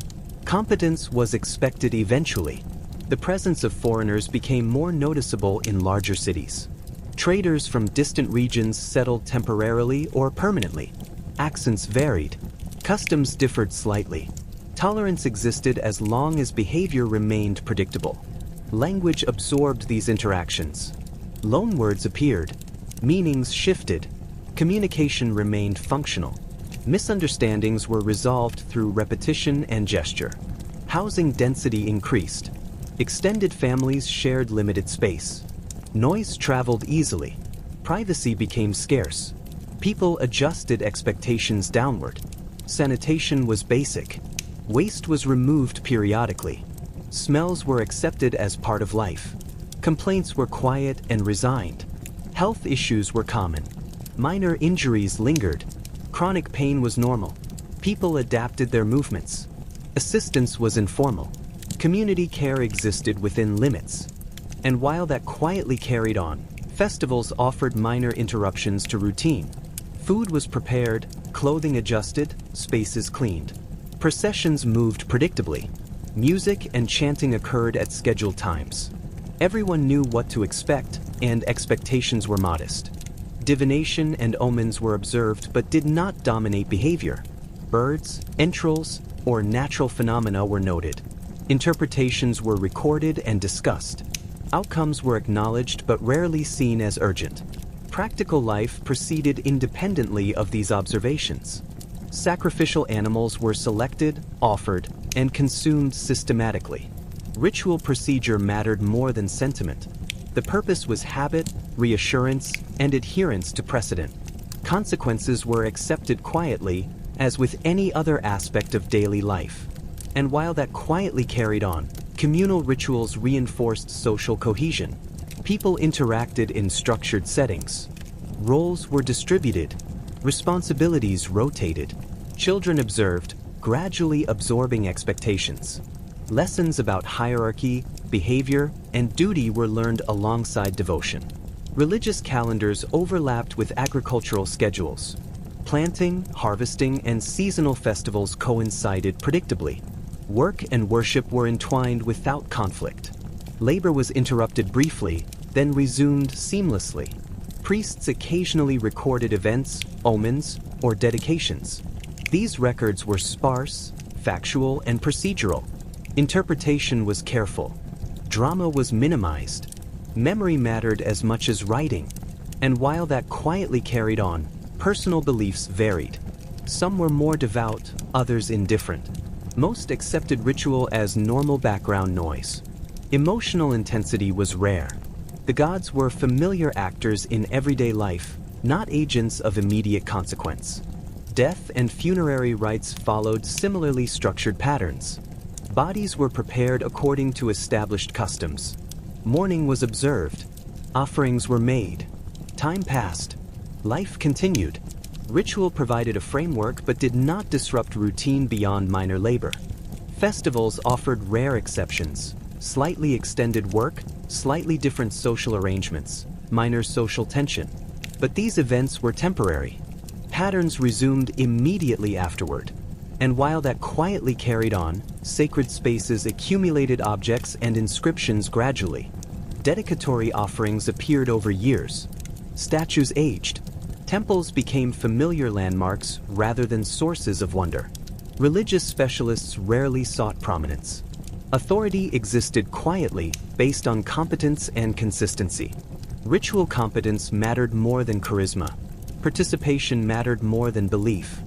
Competence was expected eventually. The presence of foreigners became more noticeable in larger cities. Traders from distant regions settled temporarily or permanently. Accents varied. Customs differed slightly. Tolerance existed as long as behavior remained predictable. Language absorbed these interactions. Loanwords appeared. Meanings shifted. Communication remained functional. Misunderstandings were resolved through repetition and gesture. Housing density increased. Extended families shared limited space. Noise traveled easily. Privacy became scarce. People adjusted expectations downward. Sanitation was basic. Waste was removed periodically. Smells were accepted as part of life. Complaints were quiet and resigned. Health issues were common. Minor injuries lingered. Chronic pain was normal. People adapted their movements. Assistance was informal. Community care existed within limits. And while that quietly carried on, festivals offered minor interruptions to routine. Food was prepared, clothing adjusted, spaces cleaned. Processions moved predictably. Music and chanting occurred at scheduled times. Everyone knew what to expect, and expectations were modest. Divination and omens were observed but did not dominate behavior. Birds, entrails, or natural phenomena were noted. Interpretations were recorded and discussed. Outcomes were acknowledged but rarely seen as urgent. Practical life proceeded independently of these observations. Sacrificial animals were selected, offered, and consumed systematically. Ritual procedure mattered more than sentiment. The purpose was habit, reassurance, and adherence to precedent. Consequences were accepted quietly, as with any other aspect of daily life. And while that quietly carried on, communal rituals reinforced social cohesion. People interacted in structured settings. Roles were distributed. Responsibilities rotated. Children observed, gradually absorbing expectations. Lessons about hierarchy, behavior, and duty were learned alongside devotion. Religious calendars overlapped with agricultural schedules. Planting, harvesting, and seasonal festivals coincided predictably. Work and worship were entwined without conflict. Labor was interrupted briefly, then resumed seamlessly. Priests occasionally recorded events, omens, or dedications. These records were sparse, factual, and procedural. Interpretation was careful. Drama was minimized. Memory mattered as much as writing. And while that quietly carried on, personal beliefs varied. Some were more devout, others indifferent. Most accepted ritual as normal background noise. Emotional intensity was rare. The gods were familiar actors in everyday life, not agents of immediate consequence. Death and funerary rites followed similarly structured patterns. Bodies were prepared according to established customs. Mourning was observed. Offerings were made. Time passed. Life continued. Ritual provided a framework but did not disrupt routine beyond minor labor. Festivals offered rare exceptions. Slightly extended work, slightly different social arrangements, minor social tension. But these events were temporary. Patterns resumed immediately afterward. And while that quietly carried on, sacred spaces accumulated objects and inscriptions gradually. Dedicatory offerings appeared over years. Statues aged. Temples became familiar landmarks rather than sources of wonder. Religious specialists rarely sought prominence. Authority existed quietly based on competence and consistency. Ritual competence mattered more than charisma. Participation mattered more than belief.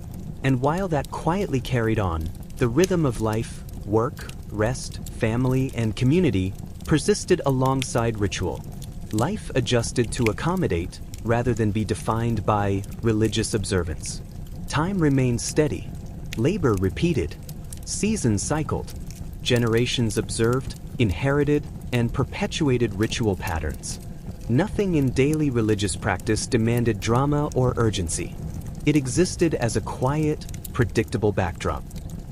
And while that quietly carried on, the rhythm of life, work, rest, family, and community persisted alongside ritual. Life adjusted to accommodate rather than be defined by religious observance. Time remained steady. Labor repeated. Seasons cycled. Generations observed, inherited, and perpetuated ritual patterns. Nothing in daily religious practice demanded drama or urgency. It existed as a quiet, predictable backdrop.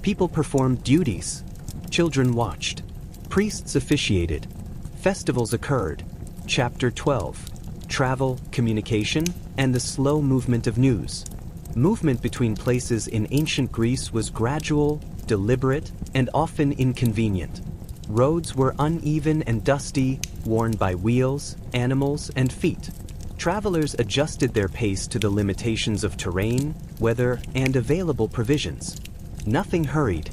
People performed duties. Children watched. Priests officiated. Festivals occurred. Chapter 12. Travel, communication, and the slow movement of news. Movement between places in ancient Greece was gradual, deliberate, and often inconvenient. Roads were uneven and dusty, worn by wheels, animals, and feet. Travelers adjusted their pace to the limitations of terrain, weather, and available provisions. Nothing hurried.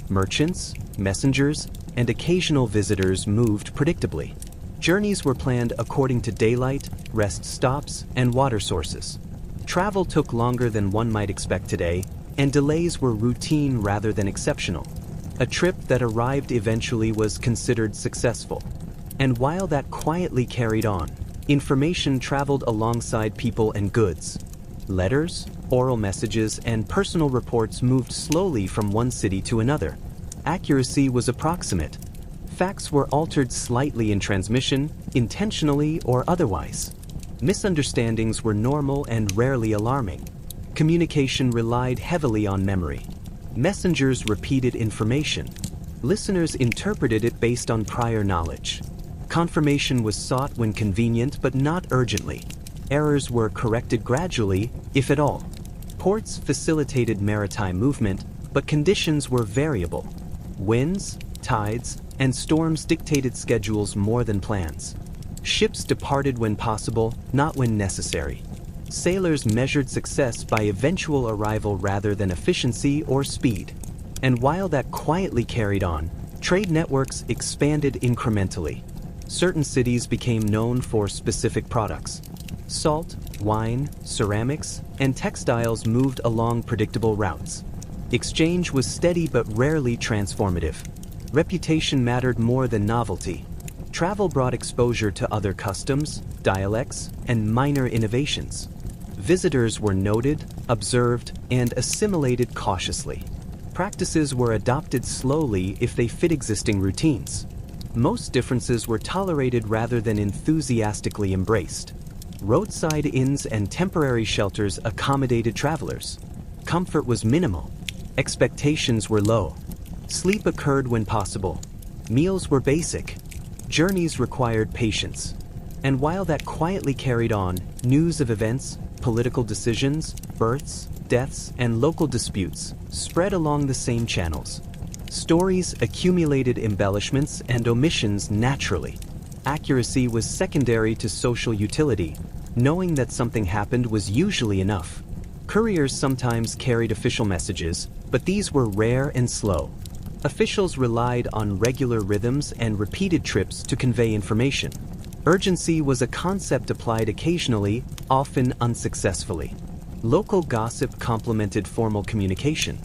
Merchants, messengers, and occasional visitors moved predictably. Journeys were planned according to daylight, rest stops, and water sources. Travel took longer than one might expect today, and delays were routine rather than exceptional. A trip that arrived eventually was considered successful. And while that quietly carried on, information traveled alongside people and goods. Letters, oral messages, and personal reports moved slowly from one city to another. Accuracy was approximate. Facts were altered slightly in transmission, intentionally or otherwise. Misunderstandings were normal and rarely alarming. Communication relied heavily on memory. Messengers repeated information. Listeners interpreted it based on prior knowledge. Confirmation was sought when convenient but not urgently. Errors were corrected gradually, if at all. Ports facilitated maritime movement, but conditions were variable. Winds, tides, and storms dictated schedules more than plans. Ships departed when possible, not when necessary. Sailors measured success by eventual arrival rather than efficiency or speed. And while that quietly carried on, trade networks expanded incrementally. Certain cities became known for specific products. Salt, wine, ceramics, and textiles moved along predictable routes. Exchange was steady but rarely transformative. Reputation mattered more than novelty. Travel brought exposure to other customs, dialects, and minor innovations. Visitors were noted, observed, and assimilated cautiously. Practices were adopted slowly if they fit existing routines. Most differences were tolerated rather than enthusiastically embraced. Roadside inns and temporary shelters accommodated travelers. Comfort was minimal. Expectations were low. Sleep occurred when possible. Meals were basic. Journeys required patience. And while that quietly carried on, news of events, political decisions, births, deaths, and local disputes spread along the same channels. Stories accumulated embellishments and omissions naturally. Accuracy was secondary to social utility. Knowing that something happened was usually enough. Couriers sometimes carried official messages, but these were rare and slow. Officials relied on regular rhythms and repeated trips to convey information. Urgency was a concept applied occasionally, often unsuccessfully. Local gossip complemented formal communication.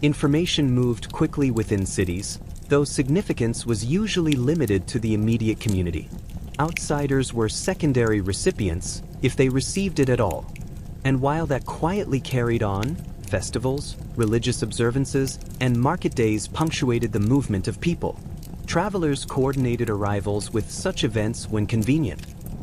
Information moved quickly within cities, though significance was usually limited to the immediate community. Outsiders were secondary recipients, if they received it at all. And while that quietly carried on, festivals, religious observances, and market days punctuated the movement of people. Travelers coordinated arrivals with such events when convenient.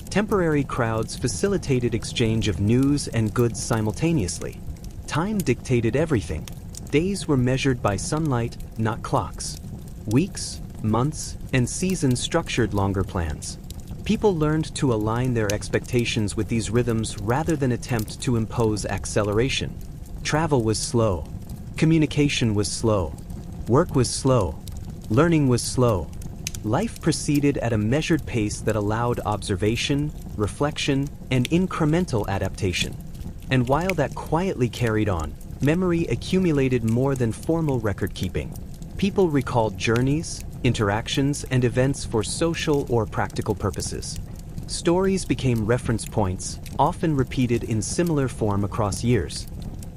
Temporary crowds facilitated exchange of news and goods simultaneously. Time dictated everything. Days were measured by sunlight, not clocks. Weeks, months, and seasons structured longer plans. People learned to align their expectations with these rhythms rather than attempt to impose acceleration. Travel was slow. Communication was slow. Work was slow. Learning was slow. Life proceeded at a measured pace that allowed observation, reflection, and incremental adaptation. And while that quietly carried on, memory accumulated more than formal record-keeping. People recalled journeys, interactions, and events for social or practical purposes. Stories became reference points, often repeated in similar form across years.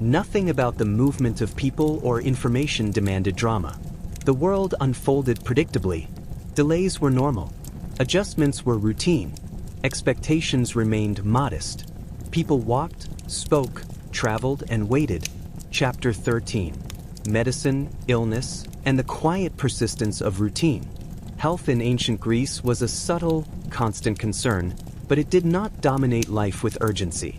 Nothing about the movement of people or information demanded drama. The world unfolded predictably. Delays were normal. Adjustments were routine. Expectations remained modest. People walked, spoke, traveled, and waited. Chapter 13. Medicine, illness, and the quiet persistence of routine. Health in ancient Greece was a subtle, constant concern, but it did not dominate life with urgency.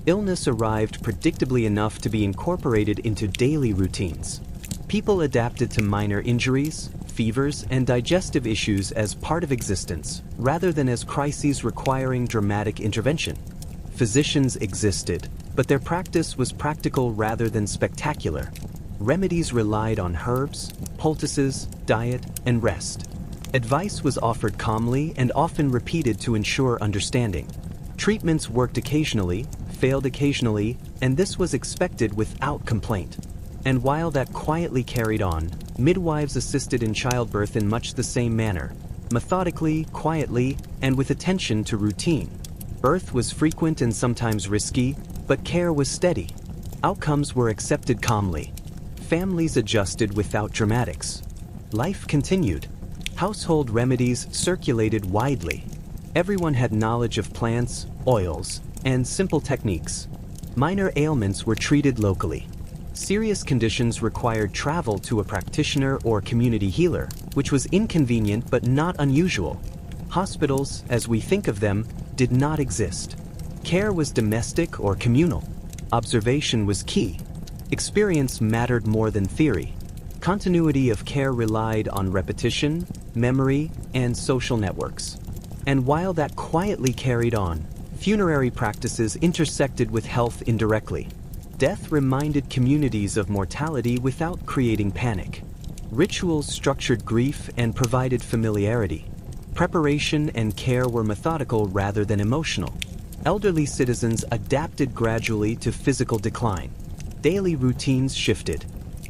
Illness arrived predictably enough to be incorporated into daily routines. People adapted to minor injuries, fevers, and digestive issues as part of existence, rather than as crises requiring dramatic intervention. Physicians existed, but their practice was practical rather than spectacular. Remedies relied on herbs, poultices, diet, and rest. Advice was offered calmly and often repeated to ensure understanding. Treatments worked occasionally, failed occasionally, and this was expected without complaint. And while that quietly carried on, midwives assisted in childbirth in much the same manner, methodically, quietly, and with attention to routine. Birth was frequent and sometimes risky, but care was steady. Outcomes were accepted calmly. Families adjusted without dramatics. Life continued. Household remedies circulated widely. Everyone had knowledge of plants, oils, and simple techniques. Minor ailments were treated locally. Serious conditions required travel to a practitioner or community healer, which was inconvenient but not unusual. Hospitals, as we think of them, did not exist. Care was domestic or communal. Observation was key. Experience mattered more than theory. Continuity of care relied on repetition, memory, and social networks. And while that quietly carried on, funerary practices intersected with health indirectly. Death reminded communities of mortality without creating panic. Rituals structured grief and provided familiarity. Preparation and care were methodical rather than emotional. Elderly citizens adapted gradually to physical decline. Daily routines shifted.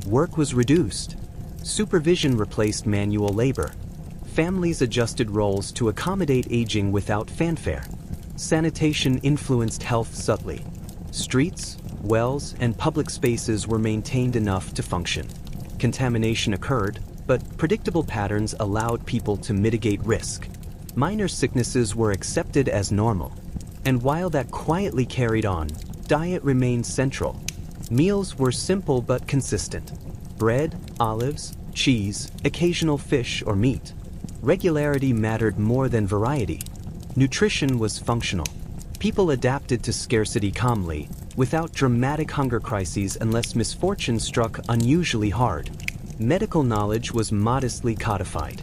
Work was reduced. Supervision replaced manual labor. Families adjusted roles to accommodate aging without fanfare. Sanitation influenced health subtly. Streets, wells, and public spaces were maintained enough to function. Contamination occurred, but predictable patterns allowed people to mitigate risk. Minor sicknesses were accepted as normal. And while that quietly carried on, diet remained central. Meals were simple but consistent. Bread, olives, cheese, occasional fish or meat. Regularity mattered more than variety. Nutrition was functional. People adapted to scarcity calmly, without dramatic hunger crises unless misfortune struck unusually hard. Medical knowledge was modestly codified.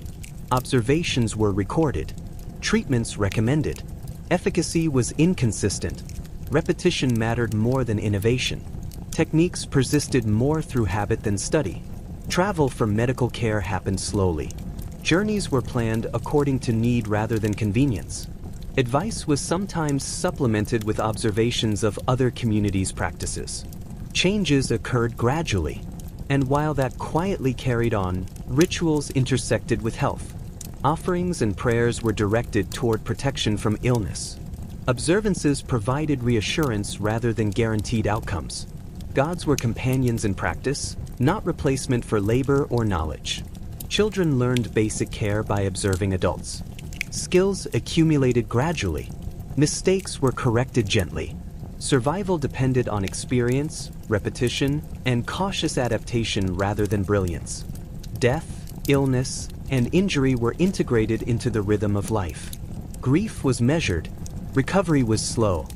Observations were recorded. Treatments recommended. Efficacy was inconsistent. Repetition mattered more than innovation. Techniques persisted more through habit than study. Travel for medical care happened slowly. Journeys were planned according to need rather than convenience. Advice was sometimes supplemented with observations of other communities' practices. Changes occurred gradually, and while that quietly carried on, rituals intersected with health. Offerings and prayers were directed toward protection from illness. Observances provided reassurance rather than guaranteed outcomes. Gods were companions in practice, not replacement for labor or knowledge. Children learned basic care by observing adults. Skills accumulated gradually. Mistakes were corrected gently. Survival depended on experience, repetition, and cautious adaptation rather than brilliance. Death, illness, and injury were integrated into the rhythm of life. Grief was measured. Recovery was slow.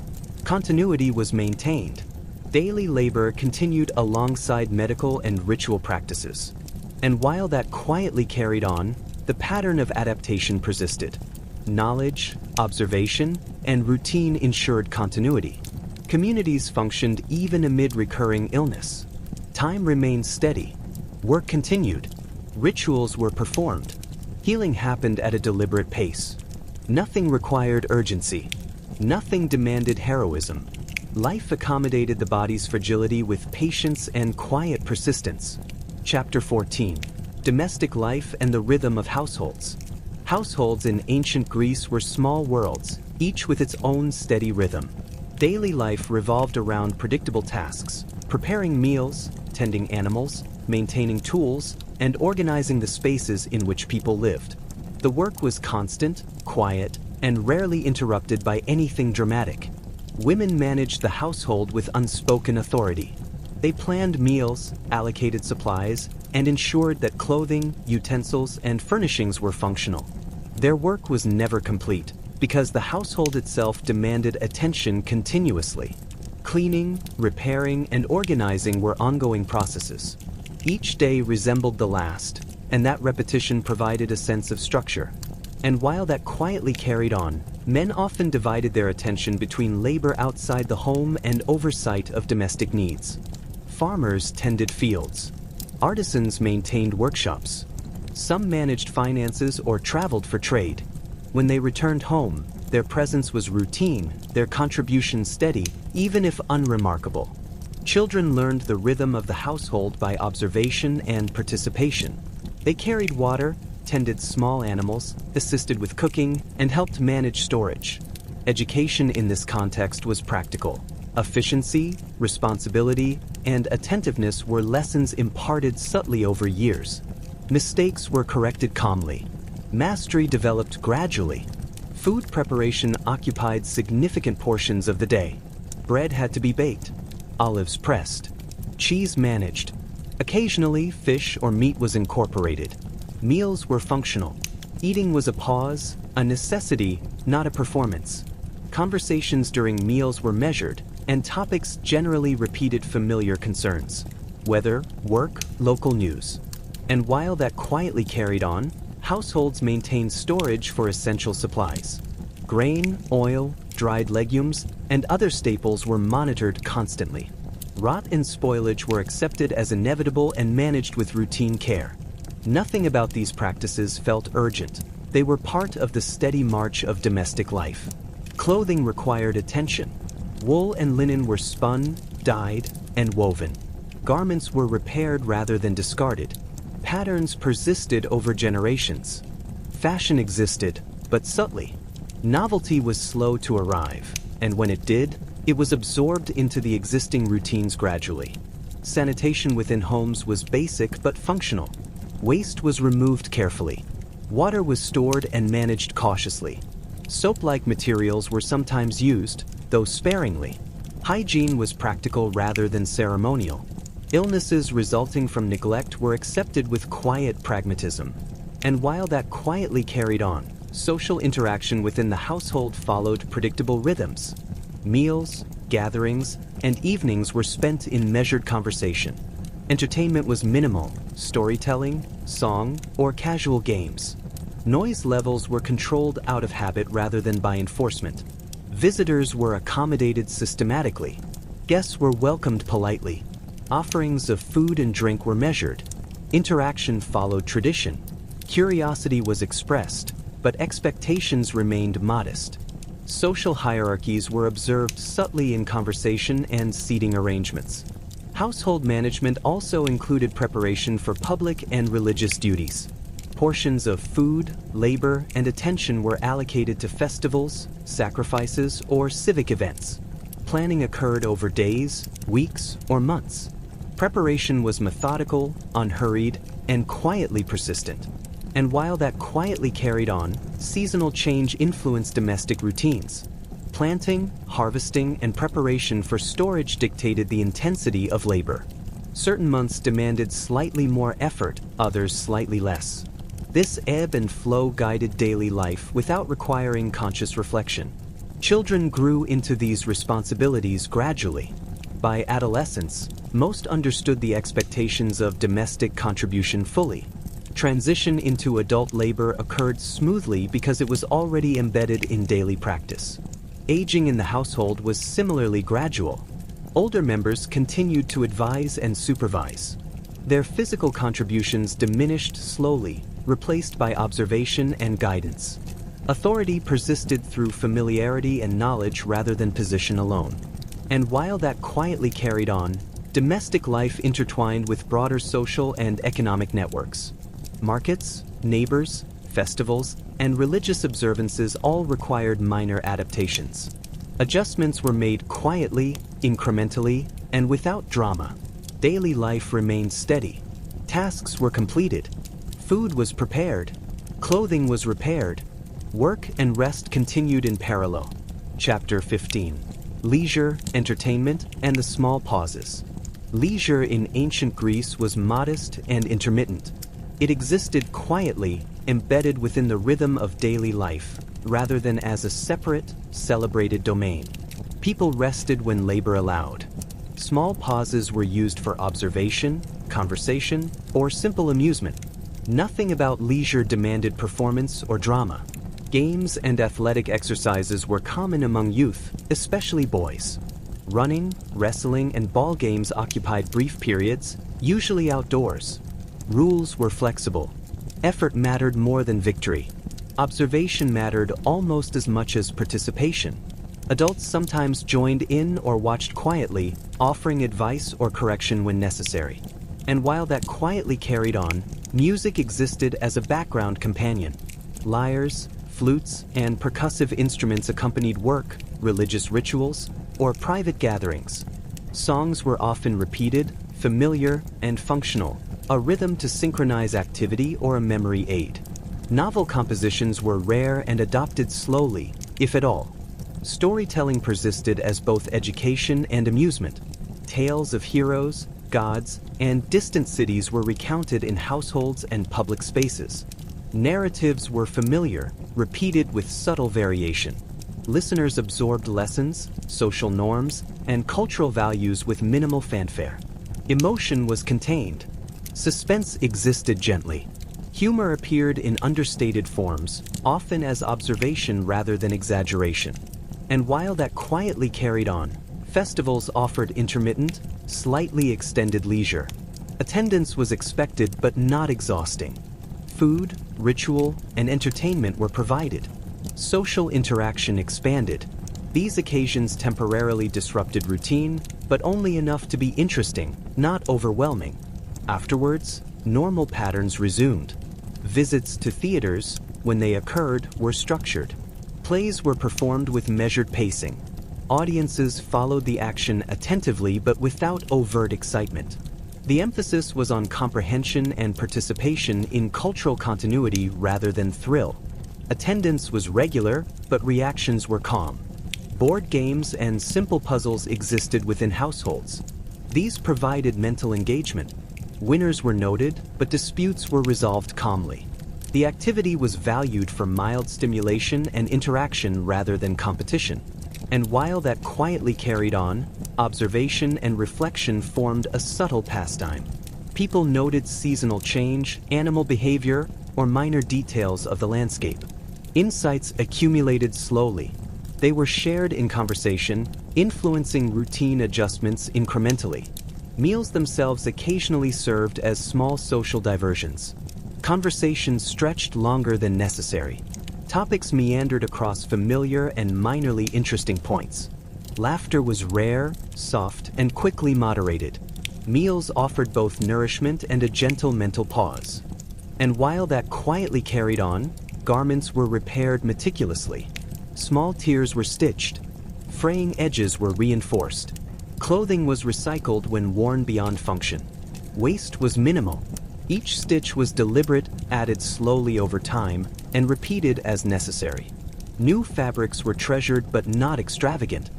Continuity was maintained. Daily labor continued alongside medical and ritual practices. And while that quietly carried on, the pattern of adaptation persisted. Knowledge, observation, and routine ensured continuity. Communities functioned even amid recurring illness. Time remained steady. Work continued. Rituals were performed. Healing happened at a deliberate pace. Nothing required urgency. Nothing demanded heroism. Life accommodated the body's fragility with patience and quiet persistence. Chapter 14. Domestic life and the rhythm of households. Households in ancient Greece were small worlds, each with its own steady rhythm. Daily life revolved around predictable tasks, preparing meals, tending animals, maintaining tools, and organizing the spaces in which people lived. The work was constant, quiet, and rarely interrupted by anything dramatic. Women managed the household with unspoken authority. They planned meals, allocated supplies, and ensured that clothing, utensils, and furnishings were functional. Their work was never complete, because the household itself demanded attention continuously. Cleaning, repairing, and organizing were ongoing processes. Each day resembled the last, and that repetition provided a sense of structure. And while that quietly carried on, men often divided their attention between labor outside the home and oversight of domestic needs. Farmers tended fields. Artisans maintained workshops. Some managed finances or traveled for trade. When they returned home, their presence was routine, their contribution steady, even if unremarkable. Children learned the rhythm of the household by observation and participation. They carried water, tended small animals, assisted with cooking, and helped manage storage. Education in this context was practical. Efficiency, responsibility, and attentiveness were lessons imparted subtly over years. Mistakes were corrected calmly. Mastery developed gradually. Food preparation occupied significant portions of the day. Bread had to be baked, olives pressed, cheese managed. Occasionally, fish or meat was incorporated. Meals were functional. Eating was a pause, a necessity, not a performance. Conversations during meals were measured, and topics generally repeated familiar concerns: weather, work, local news. And while that quietly carried on, households maintained storage for essential supplies. Grain, oil, dried legumes, and other staples were monitored constantly. Rot and spoilage were accepted as inevitable and managed with routine care. Nothing about these practices felt urgent. They were part of the steady march of domestic life. Clothing required attention. Wool and linen were spun, dyed, and woven. Garments were repaired rather than discarded. Patterns persisted over generations. Fashion existed, but subtly. Novelty was slow to arrive, and when it did, it was absorbed into the existing routines gradually. Sanitation within homes was basic but functional. Waste was removed carefully. Water was stored and managed cautiously. Soap-like materials were sometimes used, though sparingly. Hygiene was practical rather than ceremonial. Illnesses resulting from neglect were accepted with quiet pragmatism. And while that quietly carried on, social interaction within the household followed predictable rhythms. Meals, gatherings, and evenings were spent in measured conversation. Entertainment was minimal: storytelling, song, or casual games. Noise levels were controlled out of habit rather than by enforcement. Visitors were accommodated systematically. Guests were welcomed politely. Offerings of food and drink were measured. Interaction followed tradition. Curiosity was expressed, but expectations remained modest. Social hierarchies were observed subtly in conversation and seating arrangements. Household management also included preparation for public and religious duties. Portions of food, labor, and attention were allocated to festivals, sacrifices, or civic events. Planning occurred over days, weeks, or months. Preparation was methodical, unhurried, and quietly persistent. And while that quietly carried on, seasonal change influenced domestic routines. Planting, harvesting, and preparation for storage dictated the intensity of labor. Certain months demanded slightly more effort, others slightly less. This ebb and flow guided daily life without requiring conscious reflection. Children grew into these responsibilities gradually. By adolescence, most understood the expectations of domestic contribution fully. Transition into adult labor occurred smoothly because it was already embedded in daily practice. Aging in the household was similarly gradual. Older members continued to advise and supervise. Their physical contributions diminished slowly, replaced by observation and guidance. Authority persisted through familiarity and knowledge rather than position alone. And while that quietly carried on, domestic life intertwined with broader social and economic networks. Markets, neighbors, festivals, and religious observances all required minor adaptations. Adjustments were made quietly, incrementally, and without drama. Daily life remained steady. Tasks were completed. Food was prepared. Clothing was repaired. Work and rest continued in parallel. Chapter 15. Leisure, entertainment, and the small pauses. Leisure in ancient Greece was modest and intermittent. It existed quietly, embedded within the rhythm of daily life, rather than as a separate, celebrated domain. People rested when labor allowed. Small pauses were used for observation, conversation, or simple amusement. Nothing about leisure demanded performance or drama. Games and athletic exercises were common among youth, especially boys. Running, wrestling, and ball games occupied brief periods, usually outdoors. Rules were flexible. Effort mattered more than victory. Observation mattered almost as much as participation. Adults sometimes joined in or watched quietly, offering advice or correction when necessary. And while that quietly carried on, music existed as a background companion. Lyres, flutes, and percussive instruments accompanied work, religious rituals, or private gatherings. Songs were often repeated, familiar, and functional, a rhythm to synchronize activity or a memory aid. Novel compositions were rare and adopted slowly, if at all. Storytelling persisted as both education and amusement. Tales of heroes, gods, and distant cities were recounted in households and public spaces. Narratives were familiar, repeated with subtle variation. Listeners absorbed lessons, social norms, and cultural values with minimal fanfare. Emotion was contained. Suspense existed gently. Humor appeared in understated forms, often as observation rather than exaggeration. And while that quietly carried on, festivals offered intermittent, slightly extended leisure. Attendance was expected but not exhausting. Food, ritual, and entertainment were provided. Social interaction expanded. These occasions temporarily disrupted routine, but only enough to be interesting, not overwhelming. Afterwards, normal patterns resumed. Visits to theaters, when they occurred, were structured. Plays were performed with measured pacing. Audiences followed the action attentively but without overt excitement. The emphasis was on comprehension and participation in cultural continuity rather than thrill. Attendance was regular, but reactions were calm. Board games and simple puzzles existed within households. These provided mental engagement. Winners were noted, but disputes were resolved calmly. The activity was valued for mild stimulation and interaction rather than competition. And while that quietly carried on, observation and reflection formed a subtle pastime. People noted seasonal change, animal behavior, or minor details of the landscape. Insights accumulated slowly. They were shared in conversation, influencing routine adjustments incrementally. Meals themselves occasionally served as small social diversions. Conversations stretched longer than necessary. Topics meandered across familiar and minorly interesting points. Laughter was rare, soft, and quickly moderated. Meals offered both nourishment and a gentle mental pause. And while that quietly carried on, garments were repaired meticulously. Small tears were stitched. Fraying edges were reinforced. Clothing was recycled when worn beyond function. Waste was minimal. Each stitch was deliberate, added slowly over time, and repeated as necessary. New fabrics were treasured but not extravagant.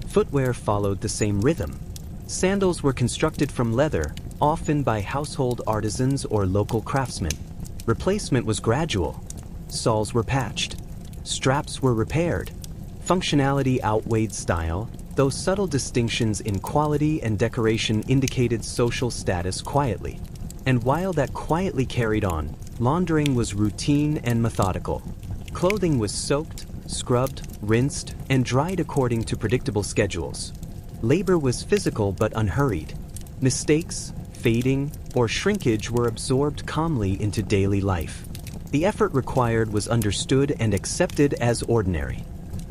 Footwear followed the same rhythm. Sandals were constructed from leather, often by household artisans or local craftsmen. Replacement was gradual. Soles were patched. Straps were repaired. Functionality outweighed style, though subtle distinctions in quality and decoration indicated social status quietly. And while that quietly carried on, laundering was routine and methodical. Clothing was soaked, scrubbed, rinsed, and dried according to predictable schedules. Labor was physical but unhurried. Mistakes, fading, or shrinkage were absorbed calmly into daily life. The effort required was understood and accepted as ordinary.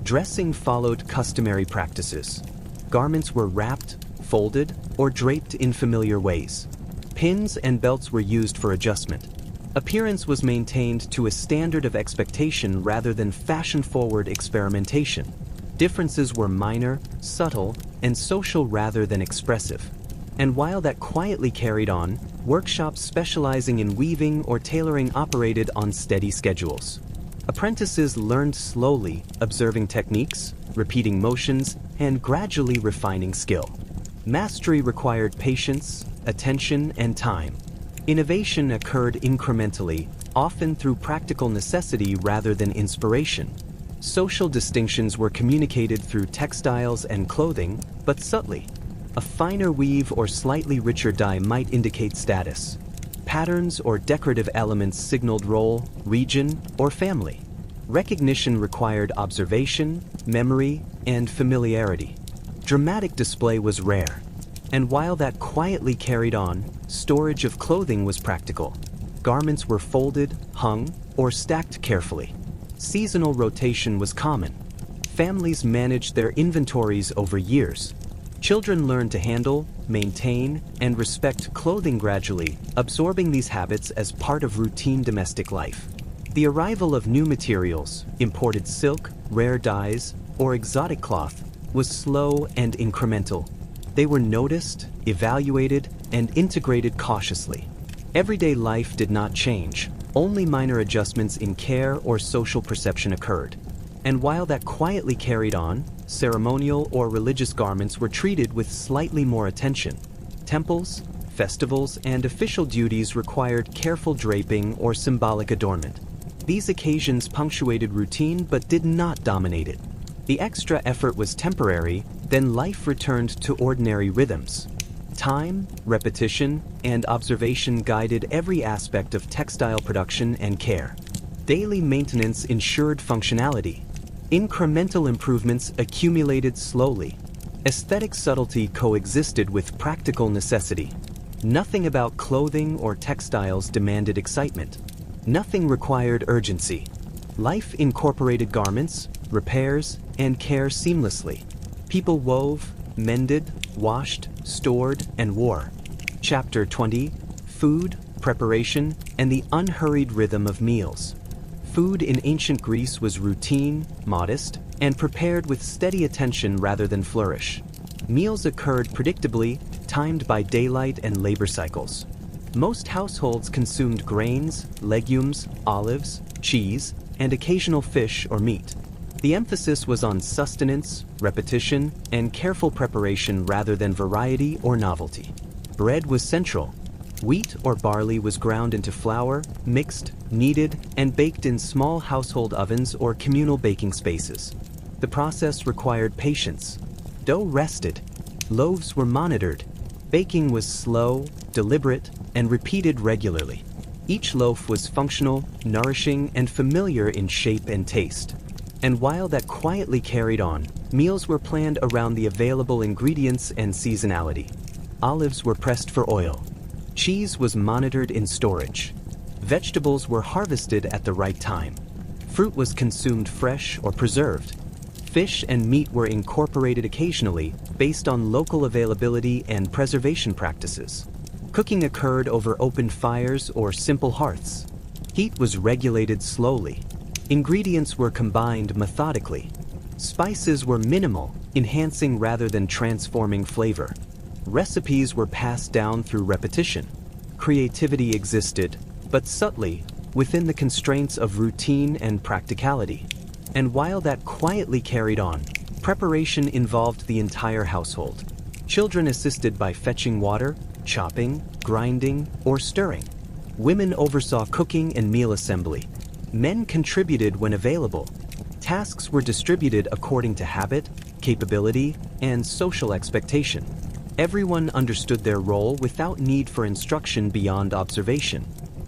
Dressing followed customary practices. Garments were wrapped, folded, or draped in familiar ways. Pins and belts were used for adjustment. Appearance was maintained to a standard of expectation rather than fashion-forward experimentation. Differences were minor, subtle, and social rather than expressive. And while that quietly carried on, workshops specializing in weaving or tailoring operated on steady schedules. Apprentices learned slowly, observing techniques, repeating motions, and gradually refining skill. Mastery required patience, attention, and time. Innovation occurred incrementally, often through practical necessity rather than inspiration. Social distinctions were communicated through textiles and clothing, but subtly. A finer weave or slightly richer dye might indicate status. Patterns or decorative elements signaled role, region, or family. Recognition required observation, memory, and familiarity. Dramatic display was rare. And while that quietly carried on, storage of clothing was practical. Garments were folded, hung, or stacked carefully. Seasonal rotation was common. Families managed their inventories over years. Children learned to handle, maintain, and respect clothing gradually, absorbing these habits as part of routine domestic life. The arrival of new materials, imported silk, rare dyes, or exotic cloth, was slow and incremental. They were noticed, evaluated, and integrated cautiously. Everyday life did not change. Only minor adjustments in care or social perception occurred. And while that quietly carried on, ceremonial or religious garments were treated with slightly more attention. Temples, festivals, and official duties required careful draping or symbolic adornment. These occasions punctuated routine but did not dominate it. The extra effort was temporary, then life returned to ordinary rhythms. Time, repetition, and observation guided every aspect of textile production and care. Daily maintenance ensured functionality. Incremental improvements accumulated slowly. Aesthetic subtlety coexisted with practical necessity. Nothing about clothing or textiles demanded excitement. Nothing required urgency. Life incorporated garments, repairs, and care seamlessly. People wove, mended, washed, stored, and wore. Chapter 20: Food, Preparation, and the Unhurried Rhythm of Meals. Food in ancient Greece was routine, modest, and prepared with steady attention rather than flourish. Meals occurred predictably, timed by daylight and labor cycles. Most households consumed grains, legumes, olives, cheese, and occasional fish or meat. The emphasis was on sustenance, repetition, and careful preparation rather than variety or novelty. Bread was central. Wheat or barley was ground into flour, mixed, kneaded, and baked in small household ovens or communal baking spaces. The process required patience. Dough rested. Loaves were monitored. Baking was slow, deliberate, and repeated regularly. Each loaf was functional, nourishing, and familiar in shape and taste. And while that quietly carried on, meals were planned around the available ingredients and seasonality. Olives were pressed for oil. Cheese was monitored in storage. Vegetables were harvested at the right time. Fruit was consumed fresh or preserved. Fish and meat were incorporated occasionally based on local availability and preservation practices. Cooking occurred over open fires or simple hearths. Heat was regulated slowly. Ingredients were combined methodically. Spices were minimal, enhancing rather than transforming flavor. Recipes were passed down through repetition. Creativity existed, but subtly, within the constraints of routine and practicality. And while that quietly carried on, preparation involved the entire household. Children assisted by fetching water, chopping, grinding, or stirring. Women oversaw cooking and meal assembly. Men contributed when available. Tasks were distributed according to habit, capability, and social expectation. Everyone understood their role without need for instruction beyond observation.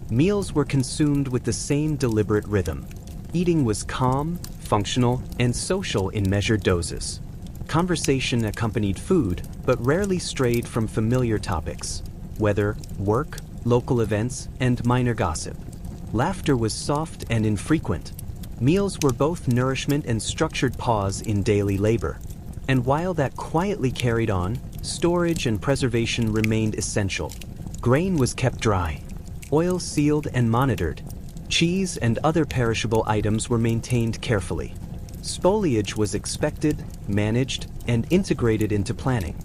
Meals were consumed with the same deliberate rhythm. Eating was calm, functional, and social in measured doses. Conversation accompanied food, but rarely strayed from familiar topics: weather, work, local events, and minor gossip. Laughter was soft and infrequent. Meals were both nourishment and structured pause in daily labor. And while that quietly carried on, storage and preservation remained essential. Grain was kept dry. Oil sealed and monitored. Cheese and other perishable items were maintained carefully. Spoilage was expected, managed, and integrated into planning.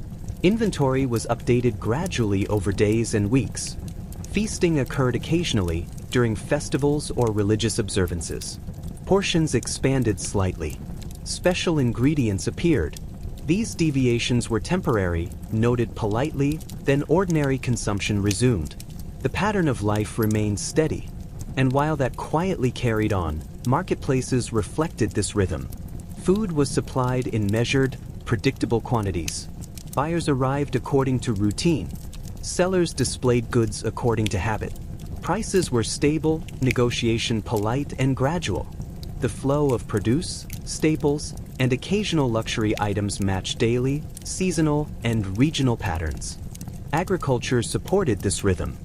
Inventory was updated gradually over days and weeks. Feasting occurred occasionally during festivals or religious observances. Portions expanded slightly. Special ingredients appeared. These deviations were temporary, noted politely, then ordinary consumption resumed. The pattern of life remained steady. And while that quietly carried on, Marketplaces reflected this rhythm. Food was supplied in measured, predictable quantities. Buyers arrived according to routine. Sellers displayed goods according to habit. Prices were stable, negotiation polite and gradual. The flow of produce, staples, and occasional luxury items matched daily, seasonal, and regional patterns. Agriculture supported this rhythm.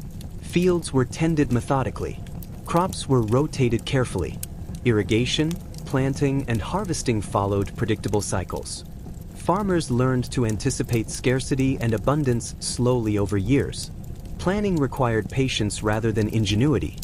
Fields were tended methodically. Crops were rotated carefully. Irrigation, planting, and harvesting followed predictable cycles. Farmers learned to anticipate scarcity and abundance slowly over years. Planning required patience rather than ingenuity.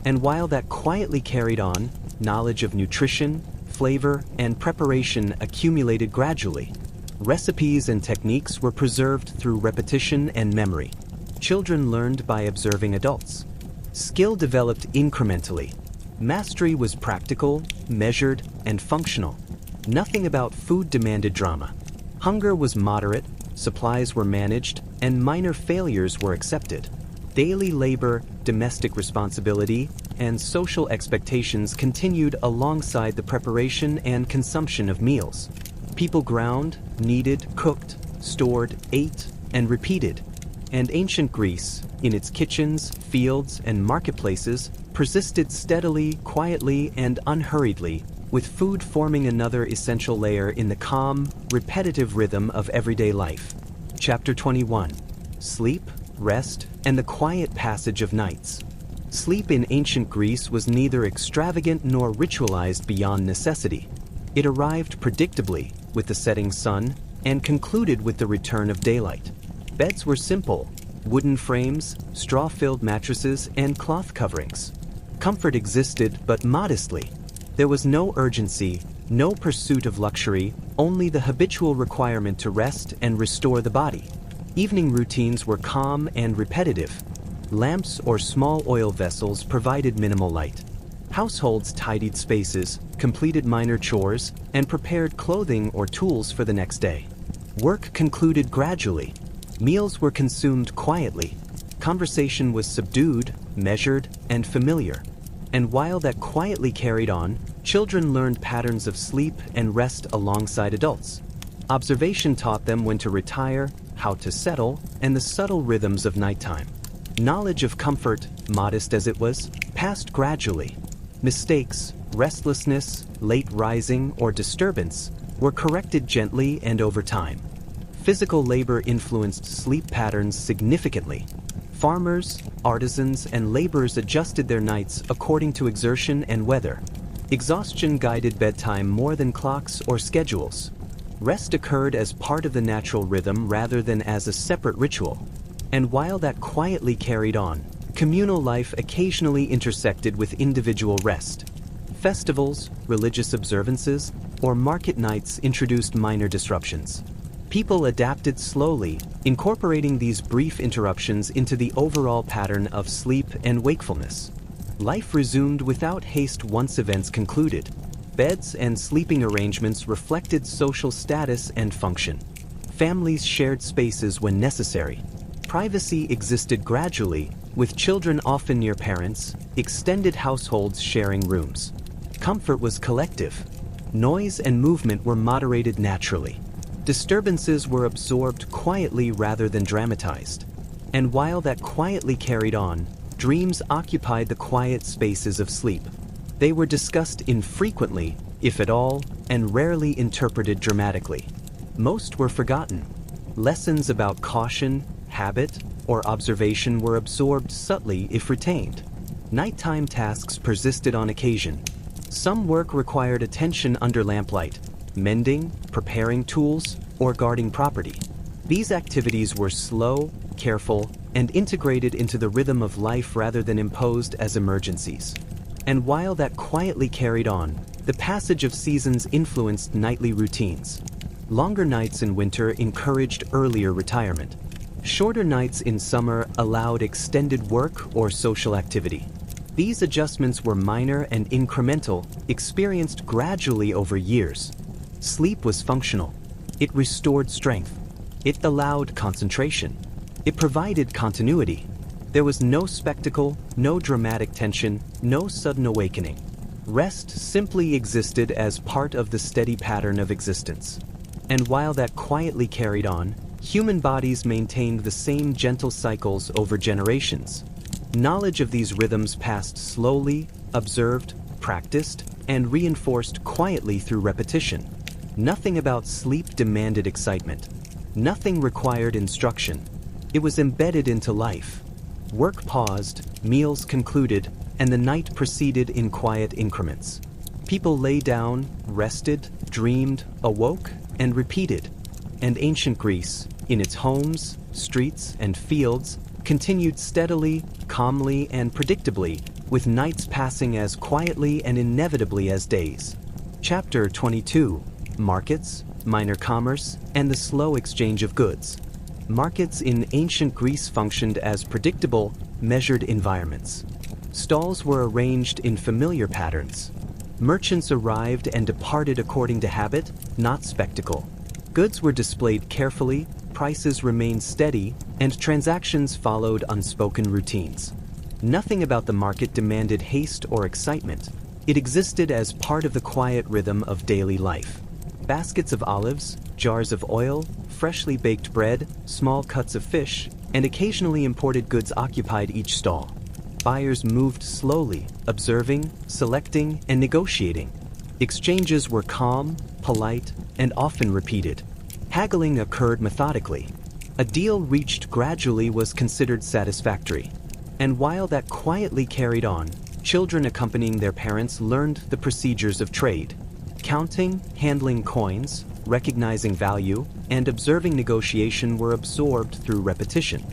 And while that quietly carried on, knowledge of nutrition, flavor, and preparation accumulated gradually. Recipes and techniques were preserved through repetition and memory. Children learned by observing adults. Skill developed incrementally. Mastery was practical, measured, and functional. Nothing about food demanded drama. Hunger was moderate, supplies were managed, and minor failures were accepted. Daily labor, domestic responsibility, and social expectations continued alongside the preparation and consumption of meals. People ground, kneaded, cooked, stored, ate, and repeated. And ancient Greece, in its kitchens, fields, and marketplaces, persisted steadily, quietly, and unhurriedly, with food forming another essential layer in the calm, repetitive rhythm of everyday life. Chapter 21. Sleep, Rest, and the Quiet Passage of Nights. Sleep in ancient Greece was neither extravagant nor ritualized beyond necessity. It arrived predictably, with the setting sun, and concluded with the return of daylight. Beds were simple: wooden frames, straw-filled mattresses, and cloth coverings. Comfort existed, but modestly. There was no urgency, no pursuit of luxury, only the habitual requirement to rest and restore the body. Evening routines were calm and repetitive. Lamps or small oil vessels provided minimal light. Households tidied spaces, completed minor chores, and prepared clothing or tools for the next day. Work concluded gradually. Meals were consumed quietly. Conversation was subdued, measured, and familiar. And while that quietly carried on, children learned patterns of sleep and rest alongside adults. Observation taught them when to retire, how to settle, and the subtle rhythms of nighttime. Knowledge of comfort, modest as it was, passed gradually. Mistakes, restlessness, late rising, or disturbance were corrected gently and over time. Physical labor influenced sleep patterns significantly. Farmers, artisans, and laborers adjusted their nights according to exertion and weather. Exhaustion guided bedtime more than clocks or schedules. Rest occurred as part of the natural rhythm rather than as a separate ritual. And while that quietly carried on, communal life occasionally intersected with individual rest. Festivals, religious observances, or market nights introduced minor disruptions. People adapted slowly, incorporating these brief interruptions into the overall pattern of sleep and wakefulness. Life resumed without haste once events concluded. Beds and sleeping arrangements reflected social status and function. Families shared spaces when necessary. Privacy existed gradually, with children often near parents, extended households sharing rooms. Comfort was collective. Noise and movement were moderated naturally. Disturbances were absorbed quietly rather than dramatized. And while that quietly carried on, dreams occupied the quiet spaces of sleep. They were discussed infrequently, if at all, and rarely interpreted dramatically. Most were forgotten. Lessons about caution, habit, or observation were absorbed subtly if retained. Nighttime tasks persisted on occasion. Some work required attention under lamplight, mending, preparing tools, or guarding property. These activities were slow, careful, and integrated into the rhythm of life rather than imposed as emergencies. And while that quietly carried on, the passage of seasons influenced nightly routines. Longer nights in winter encouraged earlier retirement. Shorter nights in summer allowed extended work or social activity. These adjustments were minor and incremental, experienced gradually over years. Sleep was functional. It restored strength. It allowed concentration. It provided continuity. There was no spectacle, no dramatic tension, no sudden awakening. Rest simply existed as part of the steady pattern of existence. And while that quietly carried on, human bodies maintained the same gentle cycles over generations. Knowledge of these rhythms passed slowly, observed, practiced, and reinforced quietly through repetition. Nothing about sleep demanded excitement. Nothing required instruction. It was embedded into life. Work paused, meals concluded, and the night proceeded in quiet increments. People lay down, rested, dreamed, awoke, and repeated. And ancient Greece, in its homes, streets, and fields, continued steadily, calmly, and predictably, with nights passing as quietly and inevitably as days. Chapter 22: Markets, Minor Commerce, and the Slow Exchange of Goods. Markets in ancient Greece functioned as predictable, measured environments. Stalls were arranged in familiar patterns. Merchants arrived and departed according to habit, not spectacle. Goods were displayed carefully, prices remained steady, and transactions followed unspoken routines. Nothing about the market demanded haste or excitement. It existed as part of the quiet rhythm of daily life. Baskets of olives, jars of oil, freshly baked bread, small cuts of fish, and occasionally imported goods occupied each stall. Buyers moved slowly, observing, selecting, and negotiating. Exchanges were calm, polite, and often repeated. Haggling occurred methodically. A deal reached gradually was considered satisfactory. And while that quietly carried on, children accompanying their parents learned the procedures of trade. Counting, handling coins, recognizing value, and observing negotiation were absorbed through repetition.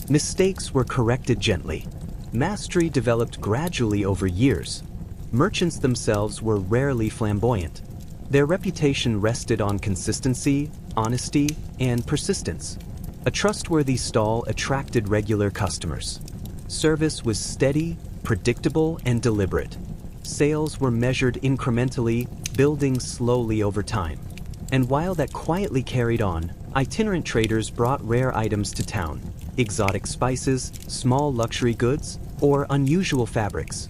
Mistakes were corrected gently. Mastery developed gradually over years. Merchants themselves were rarely flamboyant. Their reputation rested on consistency, honesty, and persistence. A trustworthy stall attracted regular customers. Service was steady, predictable, and deliberate. Sales were measured incrementally, building slowly over time. And while that quietly carried on, itinerant traders brought rare items to town: exotic spices, small luxury goods, or unusual fabrics.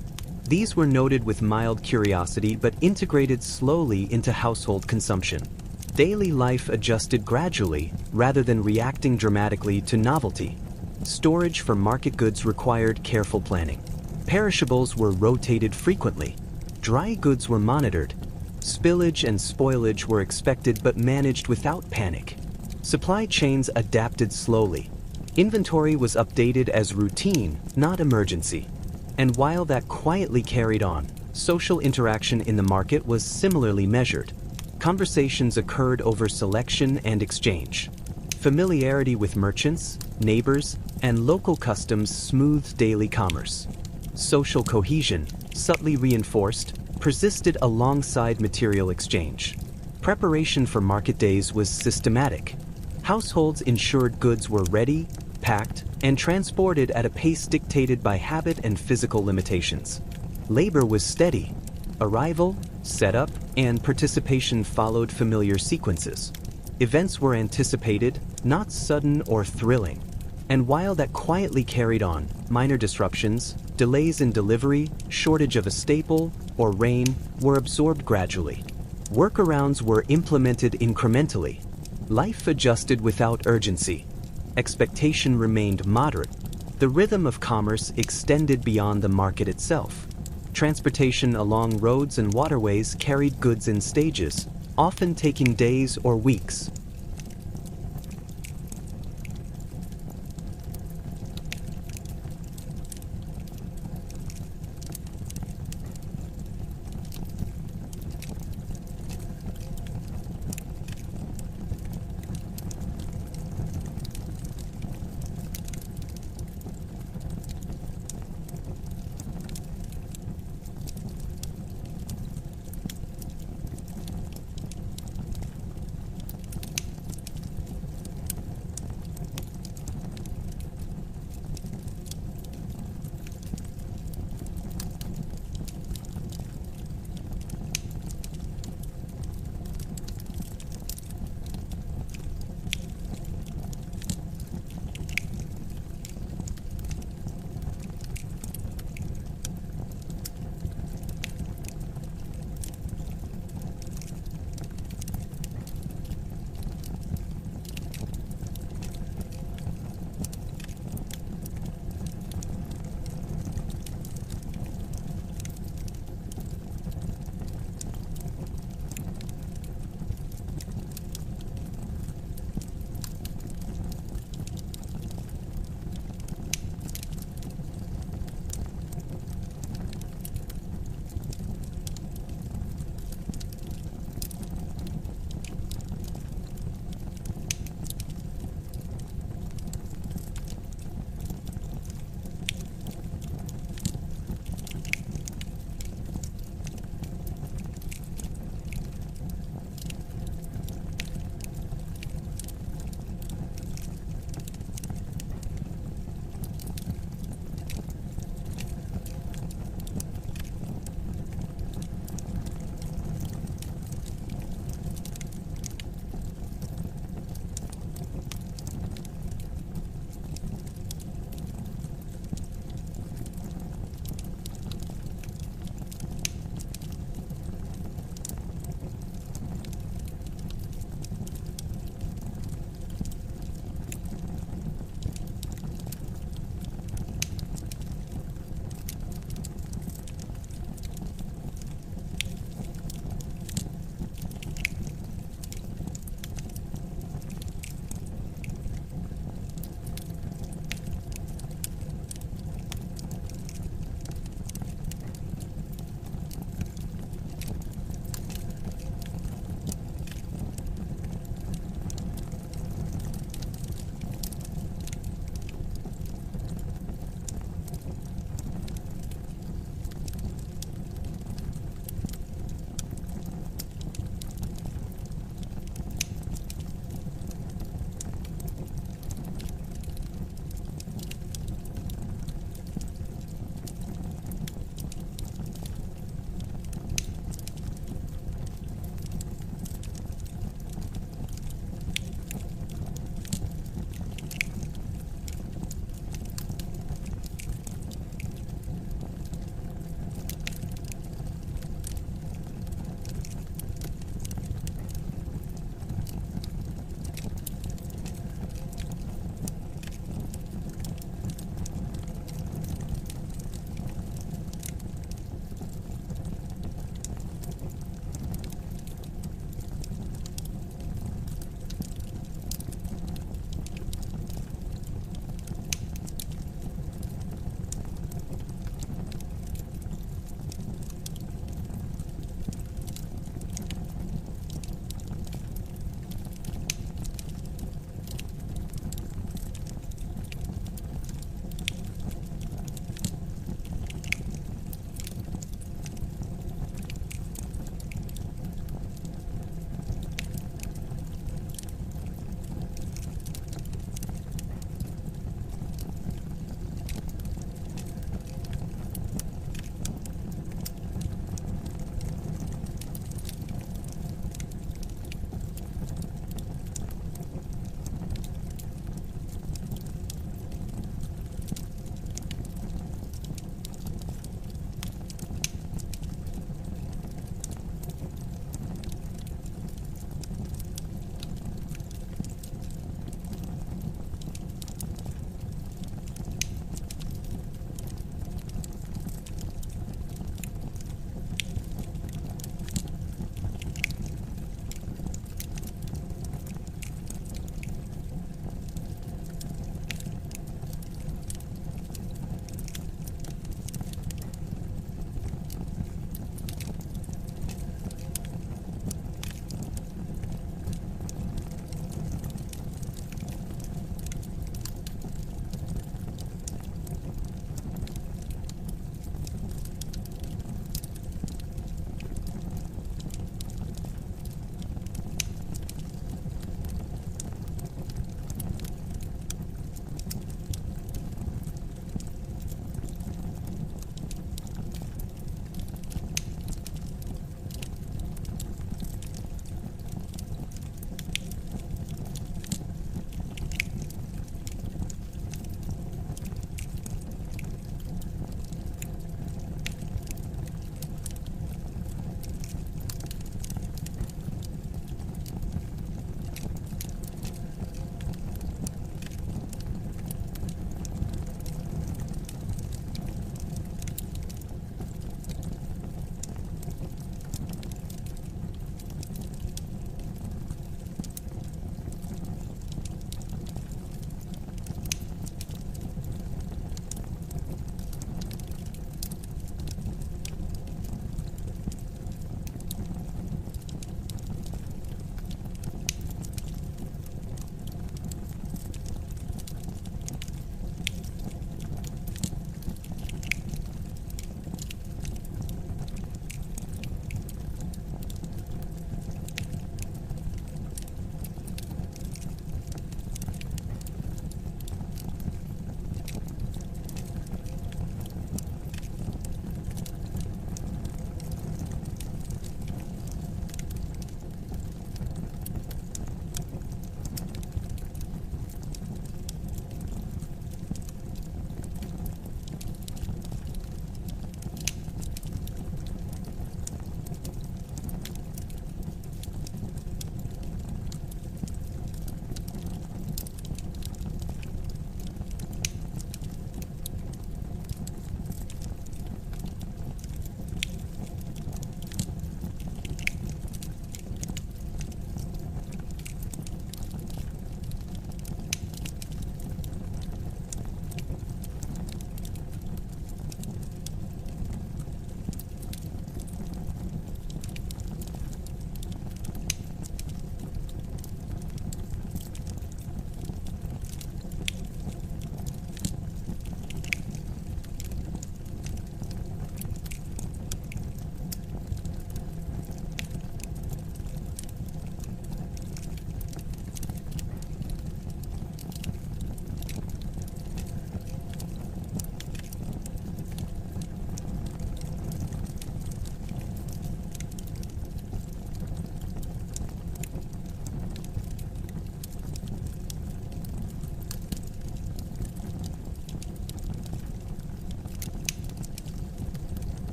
These were noted with mild curiosity but integrated slowly into household consumption. Daily life adjusted gradually, rather than reacting dramatically to novelty. Storage for market goods required careful planning. Perishables were rotated frequently. Dry goods were monitored. Spillage and spoilage were expected but managed without panic. Supply chains adapted slowly. Inventory was updated as routine, not emergency. And while that quietly carried on, social interaction in the market was similarly measured. Conversations occurred over selection and exchange. Familiarity with merchants, neighbors, and local customs smoothed daily commerce. Social cohesion, subtly reinforced, persisted alongside material exchange. Preparation for market days was systematic. Households ensured goods were ready, packed, and transported at a pace dictated by habit and physical limitations. Labor was steady. Arrival, setup, and participation followed familiar sequences. Events were anticipated, not sudden or thrilling. And while that quietly carried on, minor disruptions, delays in delivery, shortage of a staple, or rain were absorbed gradually. Workarounds were implemented incrementally. Life adjusted without urgency. Expectation remained moderate. The rhythm of commerce extended beyond the market itself. Transportation along roads and waterways carried goods in stages, often taking days or weeks.